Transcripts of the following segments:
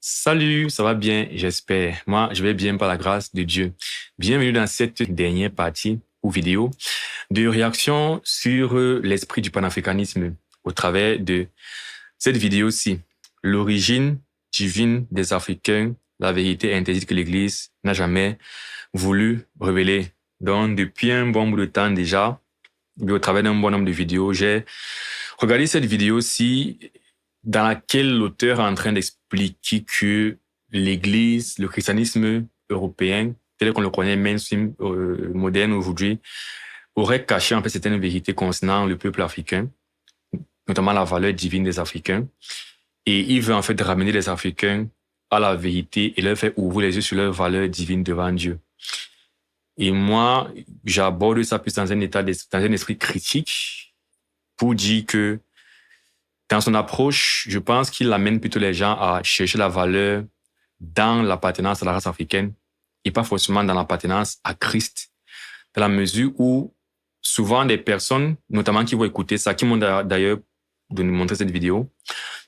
Salut, ça va bien, j'espère. Moi, je vais bien par la grâce de Dieu. Bienvenue dans cette dernière partie ou vidéo de réaction sur l'esprit du panafricanisme au travers de cette vidéo-ci. L'origine divine des Africains, la vérité interdite que l'Église n'a jamais voulu révéler. Donc, depuis un bon bout de temps déjà, au travers d'un bon nombre de vidéos, j'ai regardé cette vidéo-ci dans laquelle l'auteur est en train d'expliquer que l'Église, le christianisme européen, tel qu'on le connaît, mainstream, moderne aujourd'hui, aurait caché en fait certaines vérités concernant le peuple africain, notamment la valeur divine des Africains. Et il veut en fait ramener les Africains à la vérité et leur faire ouvrir les yeux sur leur valeur divine devant Dieu. Et moi, j'aborde ça plus dans un esprit critique pour dire que dans son approche, je pense qu'il amène plutôt les gens à chercher la valeur dans l'appartenance à la race africaine et pas forcément dans l'appartenance à Christ. Dans la mesure où souvent des personnes, notamment qui vont écouter ça, qui m'ont d'ailleurs de nous montrer cette vidéo,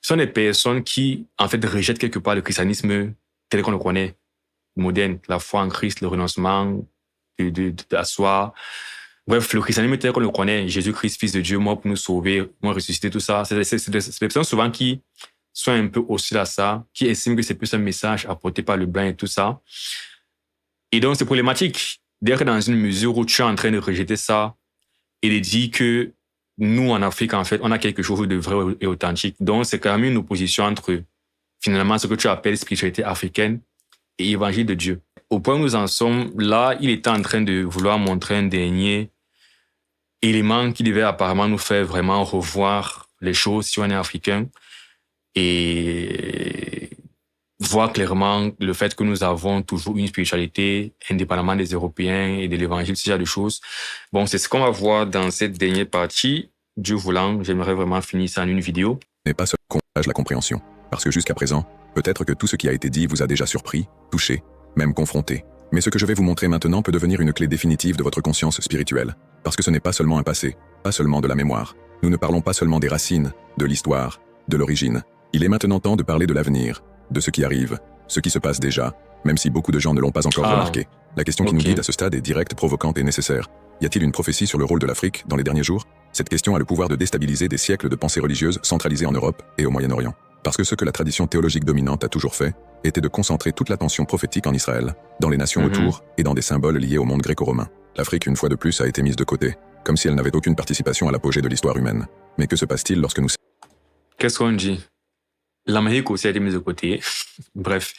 sont des personnes qui, en fait, rejettent quelque part le christianisme tel qu'on le connaît, moderne, la foi en Christ, le renoncement à soi. Bref, le christianisme tel qu'on le connaît, Jésus-Christ, Fils de Dieu, mort pour nous sauver, mort ressuscité, tout ça, c'est des personnes souvent qui sont un peu hostiles à ça, qui estiment que c'est plus un message apporté par le blanc et tout ça. Et donc, c'est problématique d'être dans une mesure où tu es en train de rejeter ça et de dire que nous, en Afrique, en fait, on a quelque chose de vrai et authentique. Donc, c'est quand même une opposition entre, finalement, ce que tu appelles spiritualité africaine et évangile de Dieu. Au point où nous en sommes, là, il était en train de vouloir montrer un dernier élément qui devait apparemment nous faire vraiment revoir les choses si on est africain et voir clairement le fait que nous avons toujours une spiritualité indépendamment des Européens et de l'évangile, ce genre de choses. Bon, c'est ce qu'on va voir dans cette dernière partie. Dieu voulant, j'aimerais vraiment finir ça en une vidéo. N'est pas seulement la compréhension, parce que jusqu'à présent, peut-être que tout ce qui a été dit vous a déjà surpris, touché, même confronté. Mais ce que je vais vous montrer maintenant peut devenir une clé définitive de votre conscience spirituelle, parce que ce n'est pas seulement un passé, pas seulement de la mémoire. Nous ne parlons pas seulement des racines, de l'histoire, de l'origine. Il est maintenant temps de parler de l'avenir, de ce qui arrive, ce qui se passe déjà, même si beaucoup de gens ne l'ont pas encore remarqué. La question qui nous guide à ce stade est directe, provocante et nécessaire. Y a-t-il une prophétie sur le rôle de l'Afrique dans les derniers jours? Cette question a le pouvoir de déstabiliser des siècles de pensées religieuses centralisées en Europe et au Moyen-Orient. Parce que ce que la tradition théologique dominante a toujours fait, était de concentrer toute l'attention prophétique en Israël, dans les nations autour et dans des symboles liés au monde gréco-romain. L'Afrique, une fois de plus, a été mise de côté, comme si elle n'avait aucune participation à l'apogée de l'histoire humaine. Mais que se passe-t-il lorsque nous... Qu'est-ce qu'on dit? L'Amérique aussi a été mise de côté. Bref,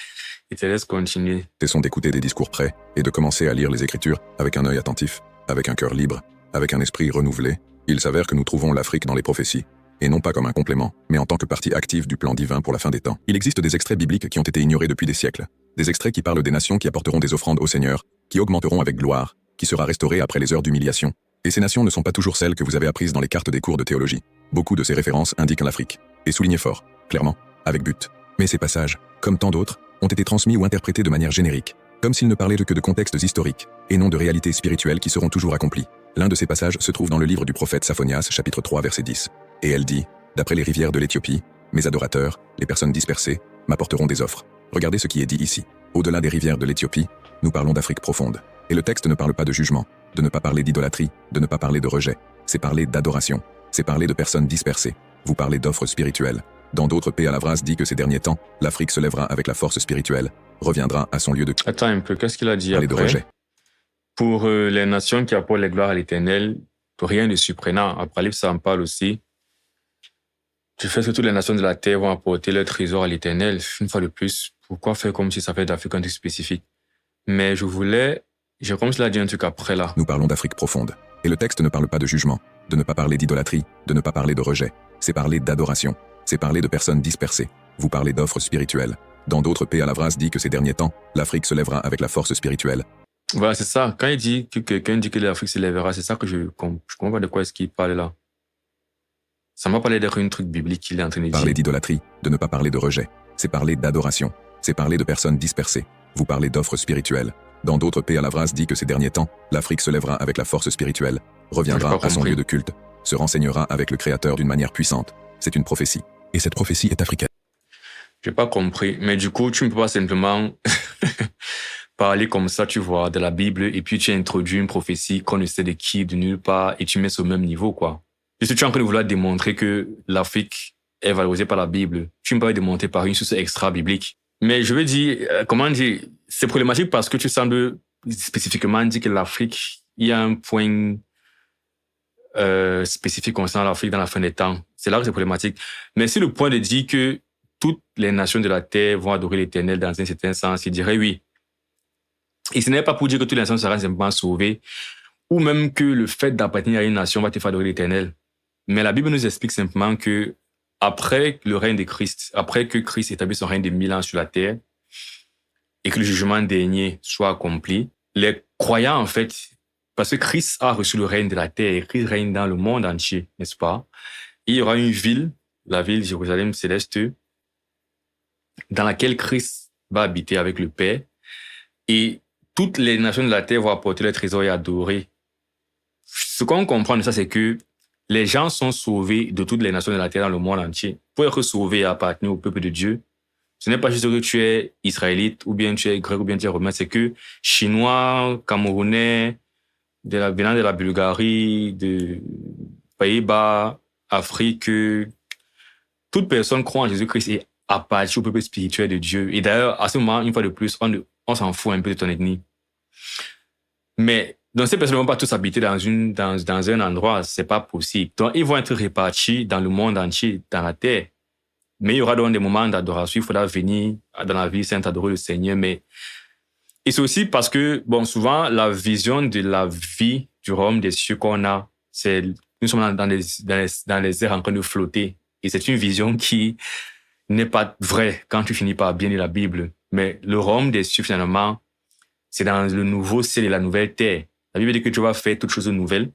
je te laisse continuer. Cessons d'écouter des discours prêts et de commencer à lire les Écritures avec un œil attentif, avec un cœur libre, avec un esprit renouvelé. Il s'avère que nous trouvons l'Afrique dans les prophéties, et non pas comme un complément, mais en tant que partie active du plan divin pour la fin des temps. Il existe des extraits bibliques qui ont été ignorés depuis des siècles. Des extraits qui parlent des nations qui apporteront des offrandes au Seigneur, qui augmenteront avec gloire, qui sera restaurée après les heures d'humiliation. Et ces nations ne sont pas toujours celles que vous avez apprises dans les cartes des cours de théologie. Beaucoup de ces références indiquent l'Afrique, et soulignez fort, clairement, avec but. Mais ces passages, comme tant d'autres, ont été transmis ou interprétés de manière générique, comme s'ils ne parlaient que de contextes historiques, et non de réalités spirituelles qui seront toujours accomplies. L'un de ces passages se trouve dans le livre du prophète Saphonias, chapitre 3, verset 10. Et elle dit, « D'après les rivières de l'Éthiopie, mes adorateurs, les personnes dispersées, m'apporteront des offres. » Regardez ce qui est dit ici. Au-delà des rivières de l'Éthiopie, nous parlons d'Afrique profonde. Et le texte ne parle pas de jugement, de ne pas parler d'idolâtrie, de ne pas parler de rejet. C'est parler d'adoration. C'est parler de personnes dispersées. Vous parlez d'offres spirituelles. Dans d'autres pays, Alavras dit que ces derniers temps, l'Afrique se lèvera avec la force spirituelle, reviendra à son lieu de... Attends un peu, qu'est-ce qu'il a dit après de rejet. Pour les nations qui apportent les gloires à l'Éternel, rien de surprenant. Apocalypse, ça en parle aussi. Du fait que toutes les nations de la terre vont apporter leur trésor à l'Éternel, une fois de plus, pourquoi faire comme si ça fait d'Afrique un truc spécifique? Mais j'ai comme cela dit un truc après là. Nous parlons d'Afrique profonde. Et le texte ne parle pas de jugement, de ne pas parler d'idolâtrie, de ne pas parler de rejet. C'est parler d'adoration. C'est parler de personnes dispersées. Vous parlez d'offres spirituelles. Dans d'autres pays, Alavras dit que ces derniers temps, l'Afrique se lèvera avec la force spirituelle. Voilà, c'est ça. Quand il dit que quelqu'un dit que l'Afrique se lèvera, c'est ça que je comprends pas de quoi est-ce qu'il parle là. Ça m'a parlé d'un truc biblique qu'il est en train de dire. Parler d'idolâtrie, de ne pas parler de rejet. C'est parler d'adoration. C'est parler de personnes dispersées. Vous parlez d'offres spirituelles. Dans d'autres pays, Alavras dit que ces derniers temps, l'Afrique se lèvera avec la force spirituelle, reviendra à son lieu de culte, se renseignera avec le Créateur d'une manière puissante. C'est une prophétie. Et cette prophétie est africaine. J'ai pas compris. Mais du coup, tu ne peux pas simplement parler comme ça, tu vois, de la Bible, et puis tu introduis une prophétie qu'on ne sait de qui, de nulle part, et tu mets ça au même niveau, quoi. Parce que tu es en train de vouloir démontrer que l'Afrique est valorisée par la Bible. Tu ne peux pas le démontrer par une source extra-biblique. Mais je veux dire, comment dire, c'est problématique parce que tu sembles spécifiquement dire que l'Afrique, il y a un point spécifique concernant l'Afrique dans la fin des temps. C'est là que c'est problématique. Mais si le point de dire que toutes les nations de la terre vont adorer l'Éternel dans un certain sens, il dirait oui. Et ce n'est pas pour dire que toutes les nations seront simplement sauvées, ou même que le fait d'appartenir à une nation va te faire adorer l'Éternel. Mais la Bible nous explique simplement que après le règne de Christ, après que Christ établisse son règne de 1000 ans sur la terre, et que le jugement dernier soit accompli, les croyants, en fait, parce que Christ a reçu le règne de la terre, et Christ règne dans le monde entier, n'est-ce pas? Il y aura une ville, la ville de Jérusalem céleste, dans laquelle Christ va habiter avec le Père, et toutes les nations de la terre vont apporter leur trésor et adorer. Ce qu'on comprend de ça, c'est que les gens sont sauvés de toutes les nations de la terre dans le monde entier. Pour être sauvé et appartenir au peuple de Dieu, ce n'est pas juste que tu es israélite, ou bien tu es grec, ou bien tu es romain, c'est que chinois, camerounais, venant de la Bulgarie, de Pays-Bas, Afrique, toute personne croit en Jésus-Christ et appartient au peuple spirituel de Dieu. Et d'ailleurs, à ce moment, une fois de plus, on s'en fout un peu de ton ethnie. Mais donc ces personnes ne vont pas tous habiter dans un endroit, c'est pas possible. Donc ils vont être répartis dans le monde entier, dans la terre. Mais il y aura donc des moments d'adoration, il faudra venir dans la ville sainte adorer le Seigneur. Et c'est aussi parce que, bon, souvent, la vision de la vie du royaume des cieux qu'on a, c'est, nous sommes dans les airs en train de flotter. Et c'est une vision qui n'est pas vraie quand tu finis par bien lire la Bible. Mais le royaume des cieux, finalement, c'est dans le nouveau ciel et la nouvelle terre. La Bible dit que tu vas faire toutes choses nouvelles.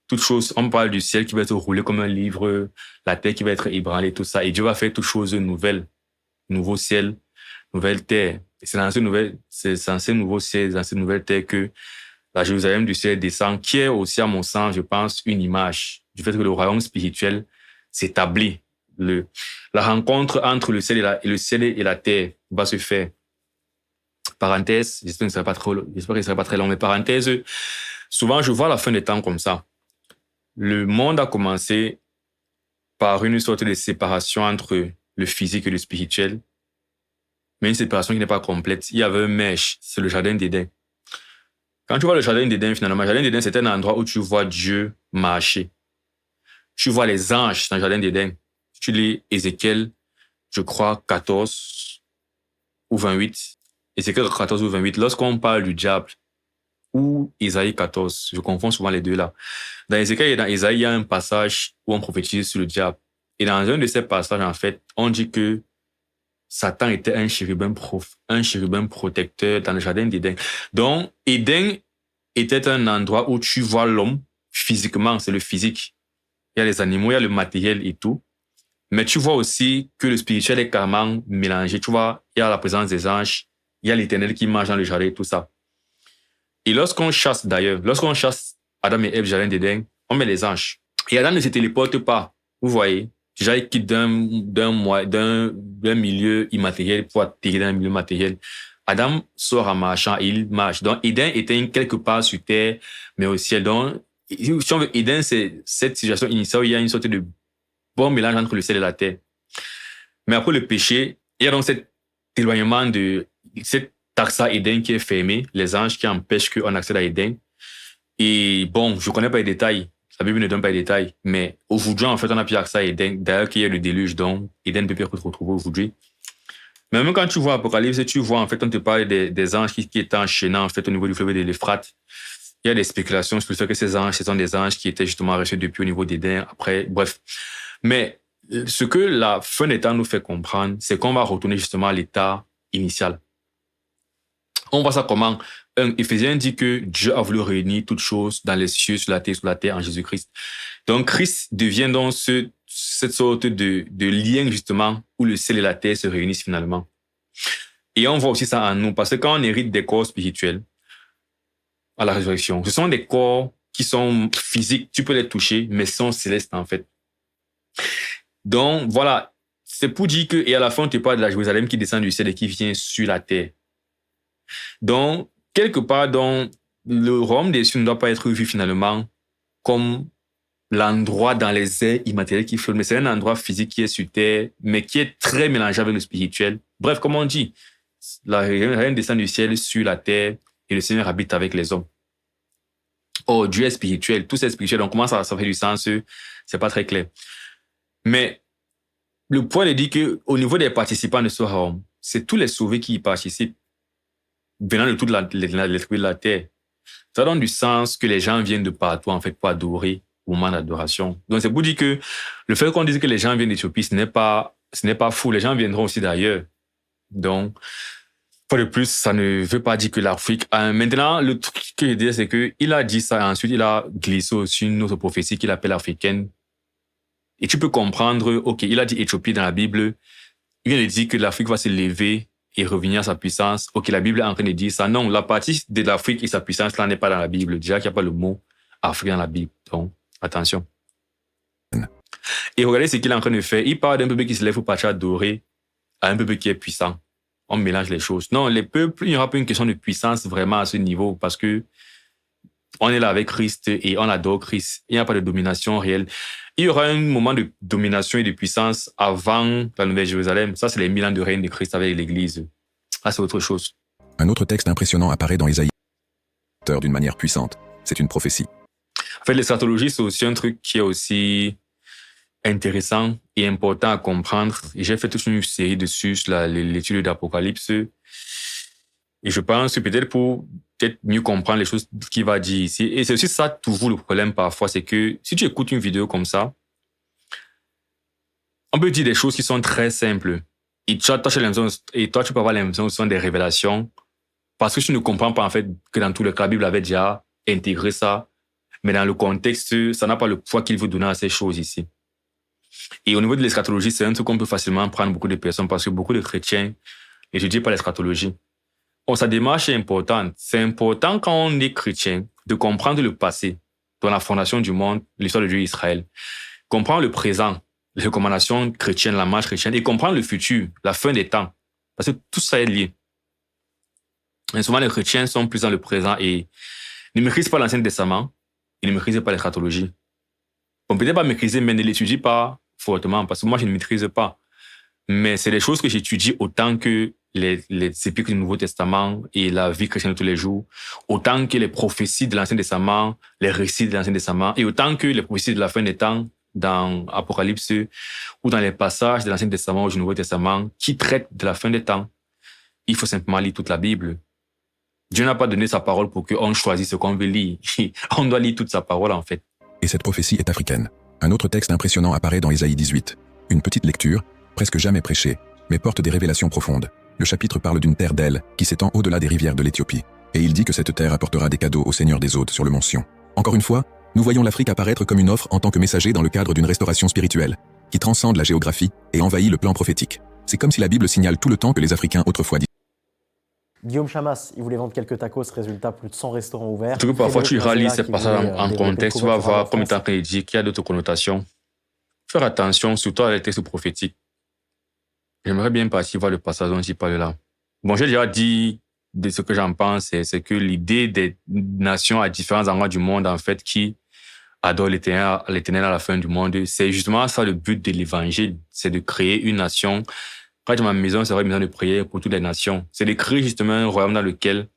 Toutes choses, on parle du ciel qui va être roulé comme un livre, la terre qui va être ébranlée, tout ça. Et Dieu va faire toutes choses nouvelles. Nouveau ciel, nouvelle terre. Et c'est dans ce nouveau ciel, dans cette nouvelle terre que la Jérusalem du ciel descend, qui est aussi, à mon sens, je pense, une image du fait que le royaume spirituel s'établit. La rencontre entre le ciel et la terre va se faire. Parenthèse, j'espère que ce ne sera pas très long, mais parenthèse, souvent je vois la fin des temps comme ça. Le monde a commencé par une sorte de séparation entre le physique et le spirituel, mais une séparation qui n'est pas complète. Il y avait un mèche, c'est le jardin d'Éden. Quand tu vois le jardin d'Éden, finalement, le jardin d'Éden, c'est un endroit où tu vois Dieu marcher. Tu vois les anges dans le jardin d'Éden. Tu lis Ézéchiel, je crois, 14 ou 28. Ézéchiel 14 ou 28, lorsqu'on parle du diable, ou Isaïe 14, je confonds souvent les deux là. Dans Ézéchiel et dans Isaïe, il y a un passage où on prophétise sur le diable. Et dans un de ces passages, en fait, on dit que Satan était un chérubin protecteur dans le jardin d'Éden. Donc, Éden était un endroit où tu vois l'homme physiquement, c'est le physique. Il y a les animaux, il y a le matériel et tout. Mais tu vois aussi que le spirituel est carrément mélangé. Tu vois, il y a la présence des anges, il y a l'Éternel qui marche dans le jardin et tout ça. Et lorsqu'on chasse Adam et Ève du jardin d'Éden, on met les anges. Et Adam ne se téléporte pas. Vous voyez? Déjà, il quitte d'un milieu immatériel pour atterrir dans un milieu matériel. Adam sort en marchant et il marche. Donc, Éden était quelque part sur terre, mais au ciel. Donc, si on veut, Éden, c'est cette situation initiale où il y a une sorte de bon mélange entre le ciel et la terre. Mais après le péché, il y a donc cet éloignement de cette taxa Éden qui est fermée, les anges qui empêchent qu'on accède à Éden. Et bon, je connais pas les détails. La Bible ne donne pas les détails. Mais aujourd'hui, en fait, on a plus accès à Éden. D'ailleurs, qu'il y a le déluge, donc Éden ne peut plus se retrouver aujourd'hui. Mais même quand tu vois Apocalypse, tu vois, en fait, on te parle des anges qui étaient enchaînés, en fait, au niveau du fleuve de l'Euphrate. Il y a des spéculations sur le fait que ces anges, ce sont des anges qui étaient justement restés depuis au niveau d'Éden. Après, bref. Mais ce que la fin des temps nous fait comprendre, c'est qu'on va retourner justement à l'état initial. On voit ça comment? Éphésiens dit que Dieu a voulu réunir toutes choses dans les cieux, sur la terre en Jésus-Christ. Donc, Christ devient donc cette sorte de lien justement où le ciel et la terre se réunissent finalement. Et on voit aussi ça en nous, parce que quand on hérite des corps spirituels à la résurrection, ce sont des corps qui sont physiques, tu peux les toucher, mais sont célestes en fait. Donc, voilà, c'est pour dire que, et à la fin, on te parle de la Jérusalem qui descend du ciel et qui vient sur la terre. Donc, quelque part, le royaume des cieux ne doit pas être vu finalement comme l'endroit dans les airs immatériels qui flottent, mais c'est un endroit physique qui est sur terre, mais qui est très mélangé avec le spirituel. Bref, comme on dit, la reine descend du ciel sur la terre et le Seigneur habite avec les hommes. Oh, Dieu est spirituel, tout c'est spirituel, donc comment ça fait du sens, c'est pas très clair. Mais le point est dit que au niveau des participants de ce royaume, c'est tous les sauvés qui y participent, venant de toute l'esprit de la terre. Ça donne du sens que les gens viennent de partout, en fait, pour adorer au moment d'adoration. Donc, c'est pour dire que le fait qu'on dise que les gens viennent d'Éthiopie, ce n'est pas fou. Les gens viendront aussi d'ailleurs. Donc, fois de plus, ça ne veut pas dire que l'Afrique a... Maintenant, le truc que je dis, c'est que il a dit ça, et ensuite, il a glissé aussi une autre prophétie qu'il appelle africaine. Et tu peux comprendre, OK, il a dit Éthiopie dans la Bible. Il vient de dire que l'Afrique va se lever et revenir à sa puissance. OK, la Bible est en train de dire ça. Non, la partie de l'Afrique et sa puissance, là, n'est pas dans la Bible. Déjà qu'il n'y a pas le mot Afrique dans la Bible. Donc, attention. Et regardez ce qu'il est en train de faire. Il parle d'un peuple qui se lève pour partir adorer à un peuple qui est puissant. On mélange les choses. Non, les peuples, il n'y aura pas une question de puissance vraiment à ce niveau parce que on est là avec Christ et on adore Christ. Il n'y a pas de domination réelle. Il y aura un moment de domination et de puissance avant la Nouvelle Jérusalem. Ça, c'est les 1000 ans de règne de Christ avec l'Église. Ah, c'est autre chose. Un autre texte impressionnant apparaît dans Ésaïe d'une manière puissante. C'est une prophétie. En fait, l'eschatologie, c'est aussi un truc qui est aussi intéressant et important à comprendre. Et j'ai fait toute une série dessus sur l'étude d'Apocalypse. Et je pense que peut-être pour mieux comprendre les choses qu'il va dire ici. Et c'est aussi ça toujours le problème parfois, c'est que si tu écoutes une vidéo comme ça, on peut dire des choses qui sont très simples. Et toi, tu peux avoir l'impression que ce sont des révélations parce que tu ne comprends pas en fait que dans tous les cas, la Bible avait déjà intégré ça. Mais dans le contexte, ça n'a pas le poids qu'il veut donner à ces choses ici. Et au niveau de l'eschatologie, c'est un truc qu'on peut facilement prendre beaucoup de personnes parce que beaucoup de chrétiens n'étudient pas l'eschatologie. Bon, sa démarche est importante. C'est important quand on est chrétien de comprendre le passé, dans la fondation du monde, l'histoire de Dieu Israël. Comprendre le présent, les recommandations chrétiennes, la marche chrétienne, et comprendre le futur, la fin des temps. Parce que tout ça est lié. Et souvent, les chrétiens sont plus dans le présent et ne maîtrisent pas l'Ancien Testament, ils ne maîtrisent pas l'eschatologie. On peut peut-être pas maîtriser, mais ne l'étudie pas fortement, parce que moi, je ne maîtrise pas. Mais c'est des choses que j'étudie autant que les épîtres du Nouveau Testament et la vie chrétienne de tous les jours, autant que les prophéties de l'Ancien Testament, les récits de l'Ancien Testament, et autant que les prophéties de la fin des temps dans Apocalypse ou dans les passages de l'Ancien Testament ou du Nouveau Testament qui traitent de la fin des temps. Il faut simplement lire toute la Bible. Dieu n'a pas donné sa parole pour qu'on choisisse ce qu'on veut lire. On doit lire toute sa parole, en fait. Et cette prophétie est africaine. Un autre texte impressionnant apparaît dans Ésaïe 18. Une petite lecture, presque jamais prêchée, mais porte des révélations profondes. Le chapitre parle d'une terre d'El qui s'étend au-delà des rivières de l'Éthiopie. Et il dit que cette terre apportera des cadeaux au Seigneur des hôtes sur le mont Sion. Encore une fois, nous voyons l'Afrique apparaître comme une offre en tant que messager dans le cadre d'une restauration spirituelle, qui transcende la géographie et envahit le plan prophétique. C'est comme si la Bible signale tout le temps que les Africains autrefois disaient. Guillaume Chamas, il voulait vendre quelques tacos, résultat, plus de 100 restaurants ouverts. Surtout que parfois tu rallies ces passages en contexte, tu vas voir, comme il t'a dit, qu'il y a d'autres connotations. Faire attention, surtout à les textes prophétiques. J'aimerais bien partir voir le passage dont il parle là. Bon, j'ai déjà dit de ce que j'en pense, c'est que l'idée des nations à différents endroits du monde, en fait, qui adorent l'Éternel à la fin du monde, c'est justement ça le but de l'évangile, c'est de créer une nation. Quand je dis ma maison, c'est une maison de prière pour toutes les nations. C'est de créer justement un royaume dans lequel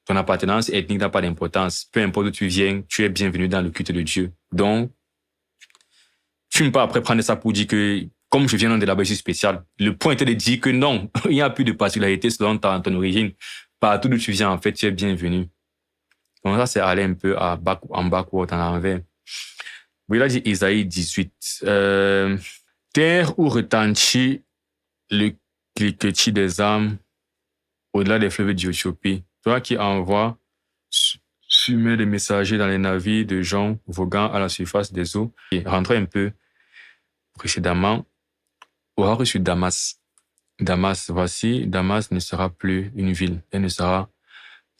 ton appartenance ethnique n'a pas d'importance. Peu importe d'où tu viens, tu es bienvenu dans le culte de Dieu. Donc, tu ne peux pas après prendre ça pour dire que, comme je viens de là-bas, je suis spécial. Le point était de dire que non, il n'y a plus de particularité selon ton origine. Partout d'où tu viens, en fait, tu es bienvenu. Donc ça, c'est aller un peu en backward, en envers. Oui, là, dit Isaïe 18. Terre où retentit le cliquetis des âmes au-delà des fleuves d'Éthiopie. Toi qui envoies sumer des messagers dans les navires de gens voguant à la surface des eaux. Et rentrez un peu précédemment. Aura reçu Damas. Damas, voici, Damas ne sera plus une ville. Elle ne sera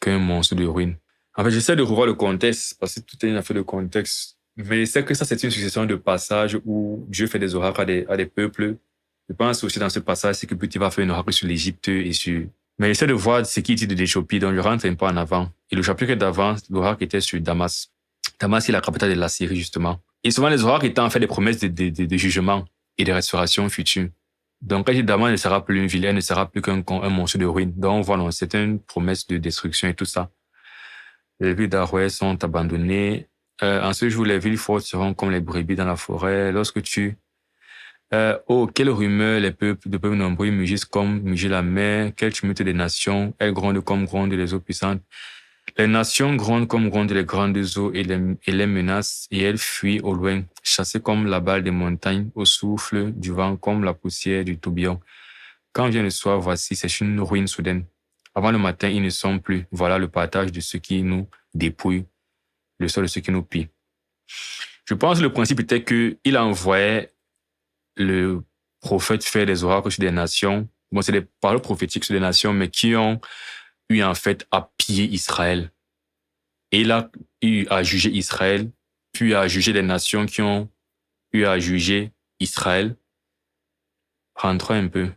qu'un monstre de ruines. En fait, j'essaie de revoir le contexte, parce que tout est une affaire de contexte. Mais c'est que ça, c'est une succession de passages où Dieu fait des oracles à des peuples Je pense aussi dans ce passage, c'est que Dieu va faire une oracle sur l'Égypte et sur... Mais j'essaie de voir ce qui dit de l'Éthiopie, donc je rentre un peu en avant. Et le chapitre d'avant, l'oracle était sur Damas. Damas, c'est la capitale de la Syrie, justement. Et souvent, les oracles étaient en fait des promesses de jugement et de restauration future. Donc, quand il dit Damas ne sera plus une ville, elle ne sera plus qu'un monstre de ruines. Donc, voilà, c'est une promesse de destruction et tout ça. Les villes d'Arouet sont abandonnées. En ce jour, les villes fortes seront comme les brebis dans la forêt. Lorsque tu... oh, quelle rumeur les peuples, de peuples nombreux mugissent comme mugit la mer. Quel tumulte des nations. Elles grondent comme grondent les eaux puissantes. Les nations grondent comme grondent les grandes eaux et les menacent, et elles fuient au loin, chassées comme la balle des montagnes, au souffle du vent, comme la poussière du tourbillon. Quand vient le soir, voici, c'est une ruine soudaine. Avant le matin, ils ne sont plus. Voilà le partage de ceux qui nous dépouillent, le sort de ceux qui nous pillent. Je pense que le principe était qu'il envoyait le prophète faire des oracles sur des nations. Bon, c'est des paroles prophétiques sur des nations, mais qui ont eu en fait à piller Israël. Et il a eu à juger Israël, puis à juger les nations qui ont eu à juger Israël. Rentrons un peu.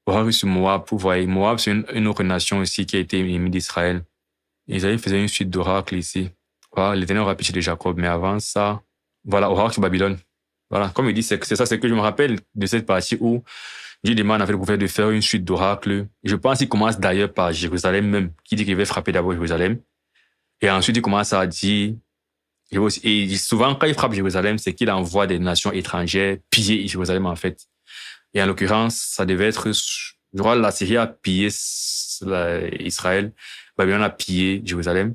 Oracle sur Moab, vous voyez, Moab, c'est une autre nation aussi qui a été ennemie d'Israël. Isaïe faisait une suite d'oracles ici. Voilà, l'Éternel aura pitié de Jacob, mais avant ça, voilà, oracle sur Babylone. Voilà, comme il dit, c'est ça, c'est que je me rappelle de cette partie où Dieu demande en fait le prophète de faire une suite d'oracles. Je pense qu'il commence d'ailleurs par Jérusalem même, qui dit qu'il va frapper d'abord Jérusalem. Et ensuite, il commence à dire, et souvent, quand il frappe Jérusalem, c'est qu'il envoie des nations étrangères piller Jérusalem, en fait. Et en l'occurrence, ça devait être, je crois, la Syrie a pillé Israël, Babylone a pillé Jérusalem.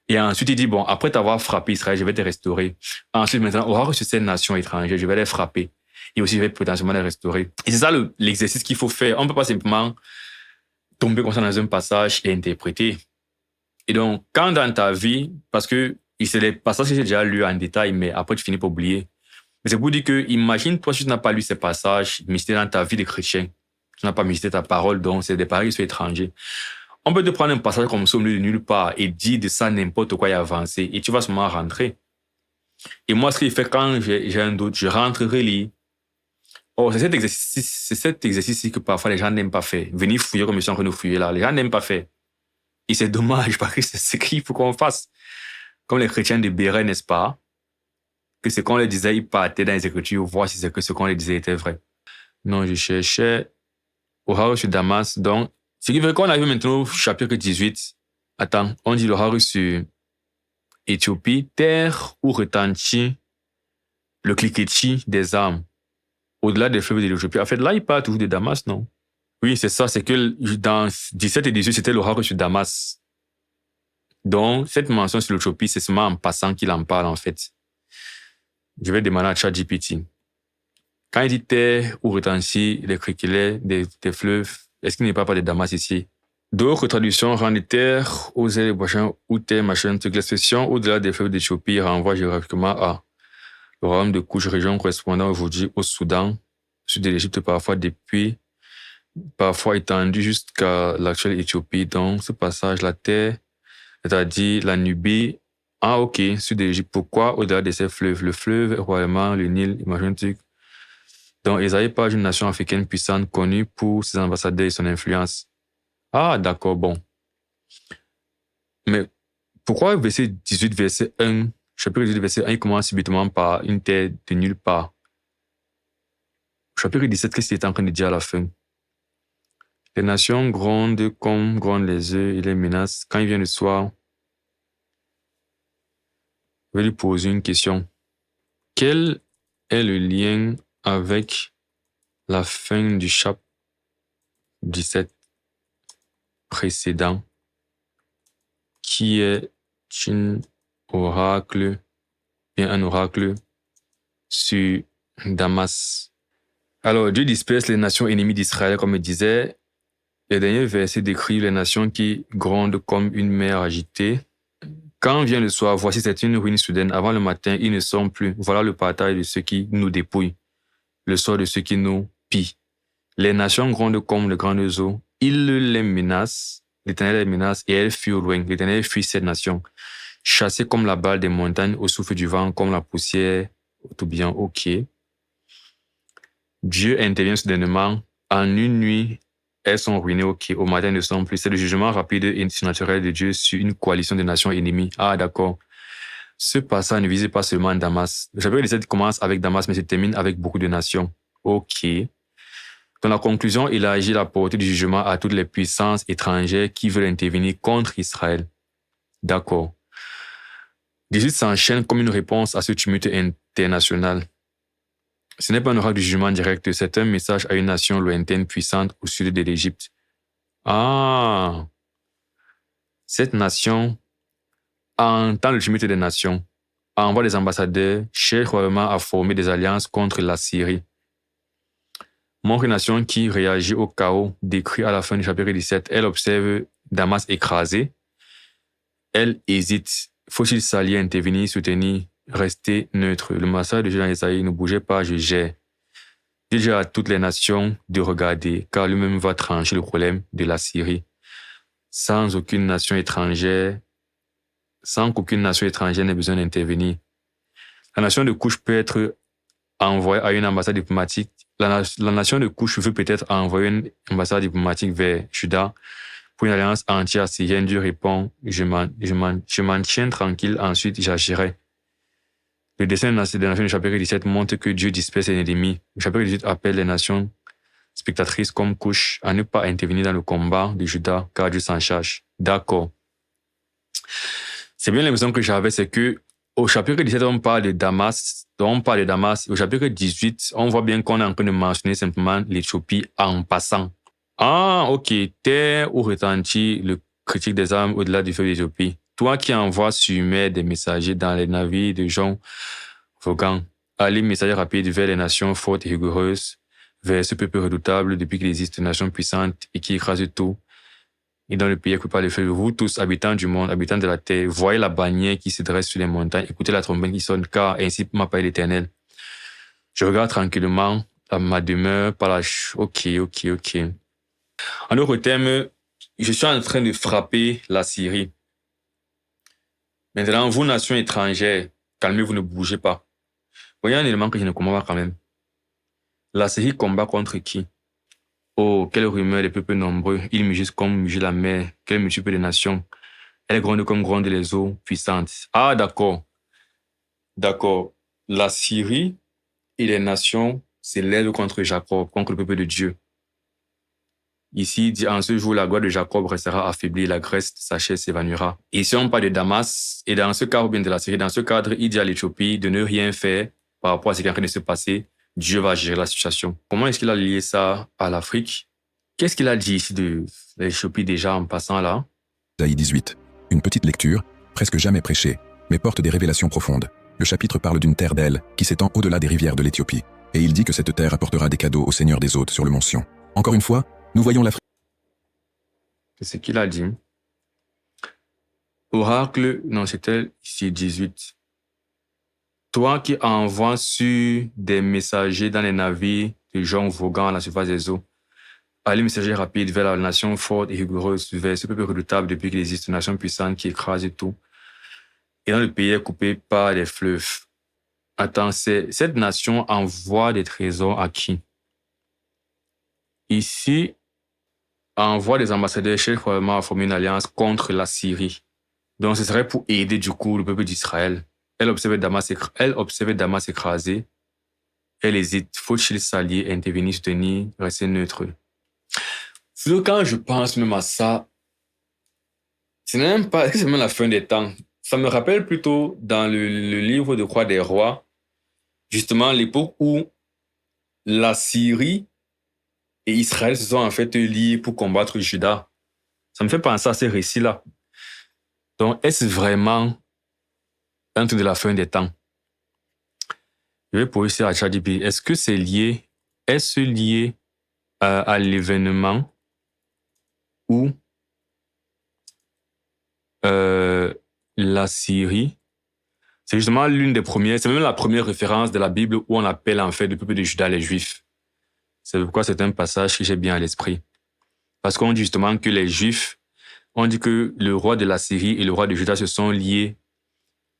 Et ensuite, il dit, bon, après t'avoir frappé Israël, je vais te restaurer. Ensuite, maintenant, aura sur ces nations étrangères, je vais les frapper. Et aussi, je vais potentiellement les restaurer. Et c'est ça l'exercice qu'il faut faire. On ne peut pas simplement tomber comme ça dans un passage et interpréter. Et donc, quand dans ta vie, parce que c'est des passages que j'ai déjà lus en détail, mais après tu finis par oublier. Mais c'est pour dire que, imagine-toi si tu n'as pas lu ces passages, mais c'était dans ta vie de chrétien. Tu n'as pas médité ta parole, donc c'est des paroles qui sont étrangers. On peut te prendre un passage comme ça au milieu de nulle part et dire de ça n'importe quoi et avancer, et tu vas seulement rentrer. Et moi, ce qu'il fait quand j'ai un doute, je rentre, relis. Oh, c'est cet exercice que parfois les gens n'aiment pas faire. Venir fouiller comme ils sont en train de fouiller là. Les gens n'aiment pas faire. Et c'est dommage parce que c'est ce qu'il faut qu'on fasse. Comme les chrétiens de Béret, n'est-ce pas? Que ce qu'on leur disait, ils partaient dans les Écritures, voir si c'est que ce qu'on leur disait était vrai. Non, je cherchais oracle sur Damas. Donc, ce qui veut qu'on arrive maintenant au chapitre 18. Attends, on dit l'oracle sur Éthiopie, terre où retentit le cliquetis des armes, au-delà des fleuves de l'Éthiopie. En fait, là, il parle toujours de Damas, non? Oui, c'est ça. C'est que dans 17 et 18, c'était l'oracle sur Damas. Donc, cette mention sur l'Éthiopie, c'est seulement en passant qu'il en parle, en fait. Je vais demander à ChatGPT. Quand il dit terre où retentit les criquelets des fleuves, est-ce qu'il n'y a pas de Damas ici? D'autres traductions rendent terre aux ailes machin ou terre machin. L'expression au-delà des fleuves d'Éthiopie renvoie géographiquement à le royaume de Couche, région correspondant aujourd'hui au Soudan, sud de l'Égypte, parfois étendu jusqu'à l'actuelle Éthiopie. Donc, ce passage, la terre, c'est-à-dire la Nubie. Ah, ok, sud de l'Égypte. Pourquoi au-delà de ces fleuves? Le fleuve, royalement, le Nil, imagine-tu. Donc, Isaïe parle d'une nation africaine puissante, connue pour ses ambassadeurs et son influence. Ah, d'accord, bon. Mais pourquoi verset 18, verset 1, chapitre 18, verset 1, il commence subitement par une terre de nulle part? Chapitre 17, qu'est-ce qu'il est en train de dire à la fin? Les nations grondent comme grondent les œufs et les menacent. Quand il vient le soir, je vais lui poser une question. Quel est le lien avec la fin du chapitre 17 précédent, qui est un oracle sur Damas? Alors, Dieu disperse les nations ennemies d'Israël, comme il disait. Les derniers versets décrivent les nations qui grondent comme une mer agitée. Quand vient le soir, voici c'est une ruine soudaine. Avant le matin, ils ne sont plus. Voilà le partage de ceux qui nous dépouillent, le sort de ceux qui nous pillent. Les nations grondent comme de grandes eaux. Ils les menacent, l'Éternel les menace et elles fuient au loin. L'Éternel fuit cette nation. Chassées comme la balle des montagnes au souffle du vent, comme la poussière au tourbillon. Ok. Dieu intervient soudainement. En une nuit, elles sont ruinées. Ok, au matin, elles ne sont plus. C'est le jugement rapide et surnaturel de Dieu sur une coalition de nations ennemies. Ah, d'accord. Ce passage ne visait pas seulement Damas. Le chapitre 17 commence avec Damas, mais se termine avec beaucoup de nations. Ok. Dans la conclusion, il a agi la portée du jugement à toutes les puissances étrangères qui veulent intervenir contre Israël. D'accord. 18 s'enchaîne comme une réponse à ce tumulte international. Ce n'est pas un oracle du jugement direct, c'est un message à une nation lointaine puissante au sud de l'Égypte. Ah! Cette nation entend le tumulte des nations, envoie des ambassadeurs, cherche probablement à former des alliances contre la Syrie. Montre une nation qui réagit au chaos décrit à la fin du chapitre 17. Elle observe Damas écrasé. Elle hésite. Faut-il s'allier, intervenir, soutenir, rester neutre? Le massacre de Dieu dans Isaïe, ne bougez pas, je gère. Dieu dit à toutes les nations de regarder, car lui-même va trancher le problème de la Syrie. Sans qu'aucune nation étrangère n'ait besoin d'intervenir. La nation de Couche peut être envoyée à une ambassade diplomatique. La nation de Couche veut peut-être envoyer une ambassade diplomatique vers Juda pour une alliance anti-assyrienne. Dieu répond, je m'en tiens tranquille, ensuite j'agirai. Le dessin des nations du chapitre 17 montre que Dieu disperse ses ennemis. Le chapitre 18 appelle les nations spectatrices comme Couche à ne pas intervenir dans le combat de Juda, car Dieu s'en charge. D'accord. C'est bien l'impression que j'avais, c'est que au chapitre 17, on parle de Damas. Au chapitre 18, on voit bien qu'on est en train de mentionner simplement l'Éthiopie en passant. Ah, ok. Terre où retentit le critique des armes au-delà du feu d'Éthiopie. Toi qui envoies sur mer des messagers dans les navires de Jean Vaughan, allez messager rapide vers les nations fortes et rigoureuses, vers ce peuple redoutable depuis qu'il existe une nation puissante et qui écrase tout. Et dans le pays occupé par le feu, vous tous, habitants du monde, habitants de la terre, voyez la bannière qui se dresse sur les montagnes, écoutez la trompette qui sonne, car ainsi m'a parlé l'Éternel. Je regarde tranquillement à ma demeure par la... Ok. En d'autres termes, je suis en train de frapper la Syrie. Maintenant, vous, nations étrangères, calmez-vous, ne bougez pas. Voyez un élément que je ne comprends pas quand même. La Syrie combat contre qui? Oh, quelle rumeur des peuples nombreux. Ils mugissent comme mugit la mer. Quelle multitude de nations. Elle gronde comme grondent les eaux puissantes. Ah, d'accord. La Syrie et les nations s'élèvent contre Jacob, contre le peuple de Dieu. Ici, il dit, en ce jour, la gloire de Jacob restera affaiblie, la graisse de sa chair s'évanouira. Et si on parle de Damas, et dans ce cadre, ou bien de la Syrie, dans ce cadre, il dit à l'Éthiopie de ne rien faire par rapport à ce qui est en train de se passer. Dieu va gérer la situation. Comment est-ce qu'il a lié ça à l'Afrique? Qu'est-ce qu'il a dit ici de l'Éthiopie déjà en passant là? Isaïe 18. Une petite lecture, presque jamais prêchée, mais porte des révélations profondes. Le chapitre parle d'une terre d'El qui s'étend au-delà des rivières de l'Éthiopie. Et il dit que cette terre apportera des cadeaux au Seigneur des hôtes sur le mont Sion. Encore une fois, nous voyons l'Afrique. C'est ce qu'il a dit. Oracle, non, c'était ici 18. Toi qui envoies sur des messagers dans les navires de Jean Vaughan à la surface des eaux, allez messager rapide vers la nation forte et rigoureuse, vers ce peuple redoutable depuis qu'il existe une nation puissante qui écrase tout. Et dans le pays coupé par les fleuves. Attends, cette nation envoie des trésors à qui? Ici, envoie des ambassadeurs cherchent probablement à former une alliance contre la Syrie. Donc, ce serait pour aider du coup le peuple d'Israël. Elle observe Damas écrasé. Elle hésite. Faut-il s'allier, intervenir, soutenir, rester neutre? Quand je pense même à ça, ce n'est même pas, est-ce que c'est même la fin des temps? Ça me rappelle plutôt dans le livre de Croix des Rois, justement l'époque où la Syrie et Israël se sont en fait liés pour combattre Juda. Ça me fait penser à ces récits-là. Donc, est-ce vraiment un truc de la fin des temps? Je vais poser ça à ChatGPT. Est-ce que c'est lié, à l'événement où la Syrie, c'est justement l'une des premières, c'est même la première référence de la Bible où on appelle en fait le peuple de Juda les Juifs. C'est pourquoi c'est un passage que j'ai bien à l'esprit. Parce qu'on dit justement que les Juifs, on dit que le roi de la Syrie et le roi de Juda se sont liés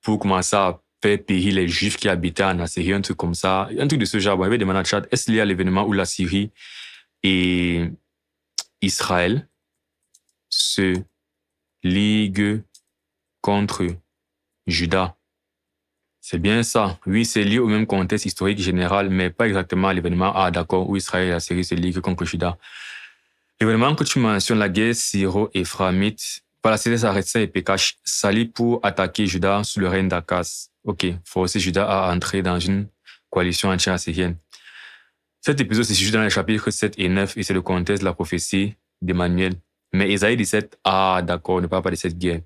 pour commencer à faire périr les Juifs qui habitaient en Assyrie, un truc comme ça, un truc de ce genre. Bon, il avait demandé à Tchad, est-ce lié à l'événement où la Syrie et Israël se liguent contre Juda? C'est bien ça. Oui, c'est lié au même contexte historique général, mais pas exactement à l'événement, d'accord, où Israël et la Syrie se liguent contre Juda. L'événement que tu mentionnes, la guerre syro-éphramite, par la Syrie Saretsa et Pékash, s'allient pour attaquer Juda sous le règne d'Akaz. Ok, forcer Juda à entrer dans une coalition anti-assyrienne. Cet épisode se situe dans les chapitres 7 et 9 et c'est le contexte de la prophétie d'Emmanuel. Mais Ésaïe 17, d'accord, ne parle pas de cette guerre.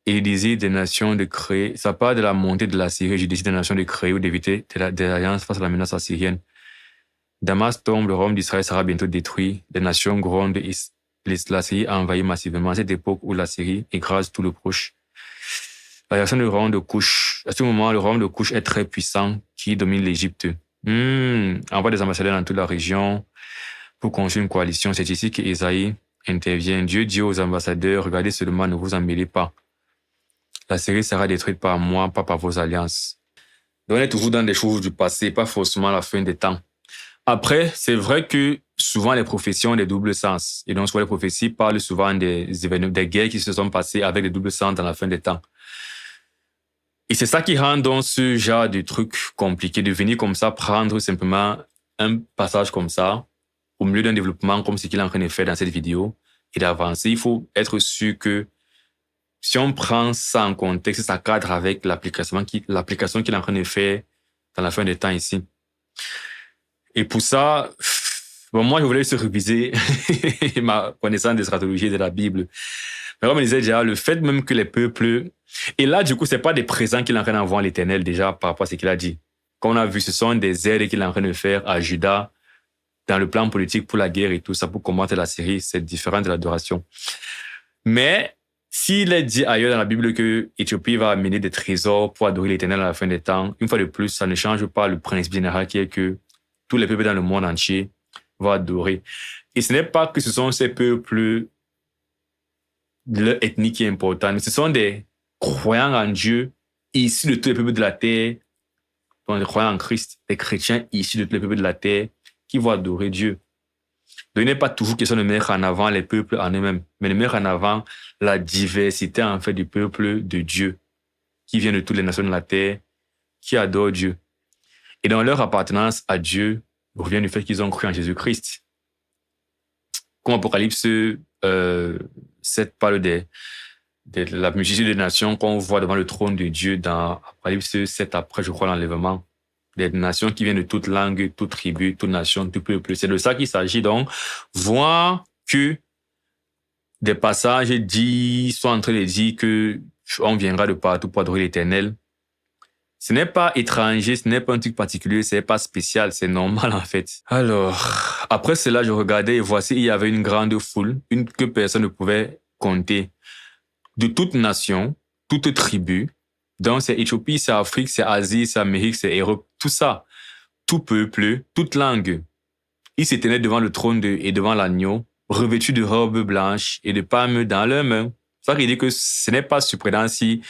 Et il désire des nations de créer, ça parle de la montée de la Syrie, je décide des nations de créer ou d'éviter des alliances face à la menace assyrienne. Damas tombe, le royaume d'Israël sera bientôt détruit, les nations grondent, la Syrie a envahi massivement. À cette époque où la Syrie écrase tout le Proche. La réaction du royaume de Couche, à ce moment, le royaume de Couche est très puissant, qui domine l'Égypte. Envoie des ambassadeurs dans toute la région pour construire une coalition. C'est ici que Ésaïe intervient. Dieu dit aux ambassadeurs, regardez seulement, ne vous en mêlez pas. La Syrie sera détruite par moi, pas par vos alliances. Donc on est toujours dans des choses du passé, pas forcément la fin des temps. Après, c'est vrai que souvent les prophéties ont des doubles sens. Et donc, souvent les prophéties parlent souvent des événements, des guerres qui se sont passées avec des doubles sens dans la fin des temps. Et c'est ça qui rend donc ce genre de truc compliqué, de venir comme ça, prendre simplement un passage comme ça, au milieu d'un développement comme ce qu'il est en train de faire dans cette vidéo, et d'avancer. Il faut être sûr que si on prend ça en contexte, ça cadre avec l'application qu'il est en train de faire dans la fin des temps ici. Et pour ça, bon, moi, je voulais se réviser ma connaissance des stratégies de la Bible. Mais comme je disais déjà, le fait même que les peuples... Et là, du coup, c'est pas des présents qu'il est en train d'envoyer à l'Éternel déjà par rapport à ce qu'il a dit. Comme on a vu, ce sont des aides qu'il est en train de faire à Juda dans le plan politique pour la guerre et tout ça, pour combattre la Syrie. C'est différent de l'adoration. Mais s'il est dit ailleurs dans la Bible que Éthiopie va amener des trésors pour adorer l'Éternel à la fin des temps, une fois de plus, ça ne change pas le principe général qui est que tous les peuples dans le monde entier vont adorer. Et ce n'est pas que ce sont ces peuples, leur ethnie qui est importante, mais ce sont des croyants en Dieu, issus de tous les peuples de la terre, donc des croyants en Christ, des chrétiens issus de tous les peuples de la terre, qui vont adorer Dieu. Donc il n'est pas toujours question de mettre en avant les peuples en eux-mêmes, mais de mettre en avant la diversité en fait du peuple de Dieu, qui vient de toutes les nations de la terre, qui adorent Dieu. Et dans leur appartenance à Dieu, revient du fait qu'ils ont cru en Jésus-Christ. Comme Apocalypse 7 parle de la multitude des nations qu'on voit devant le trône de Dieu dans Apocalypse 7 après, je crois, l'enlèvement. Des nations qui viennent de toute langue, toute tribu, toute nation, tout peuple. C'est de ça qu'il s'agit donc. Voir que des passages sont en train de dire que on viendra de partout pour adorer l'Éternel. Ce n'est pas étranger, ce n'est pas un truc particulier, ce n'est pas spécial, c'est normal en fait. Alors, après cela, je regardais et voici, il y avait une grande foule, que personne ne pouvait compter, de toute nation, toute tribu. Donc c'est Éthiopie, c'est Afrique, c'est Asie, c'est Amérique, c'est Europe, tout ça. Tout peuple, toute langue. Ils se tenaient devant le trône et devant l'agneau, revêtus de robes blanches et de palmes dans leurs mains. Ça veut dire que ce n'est pas surprenant si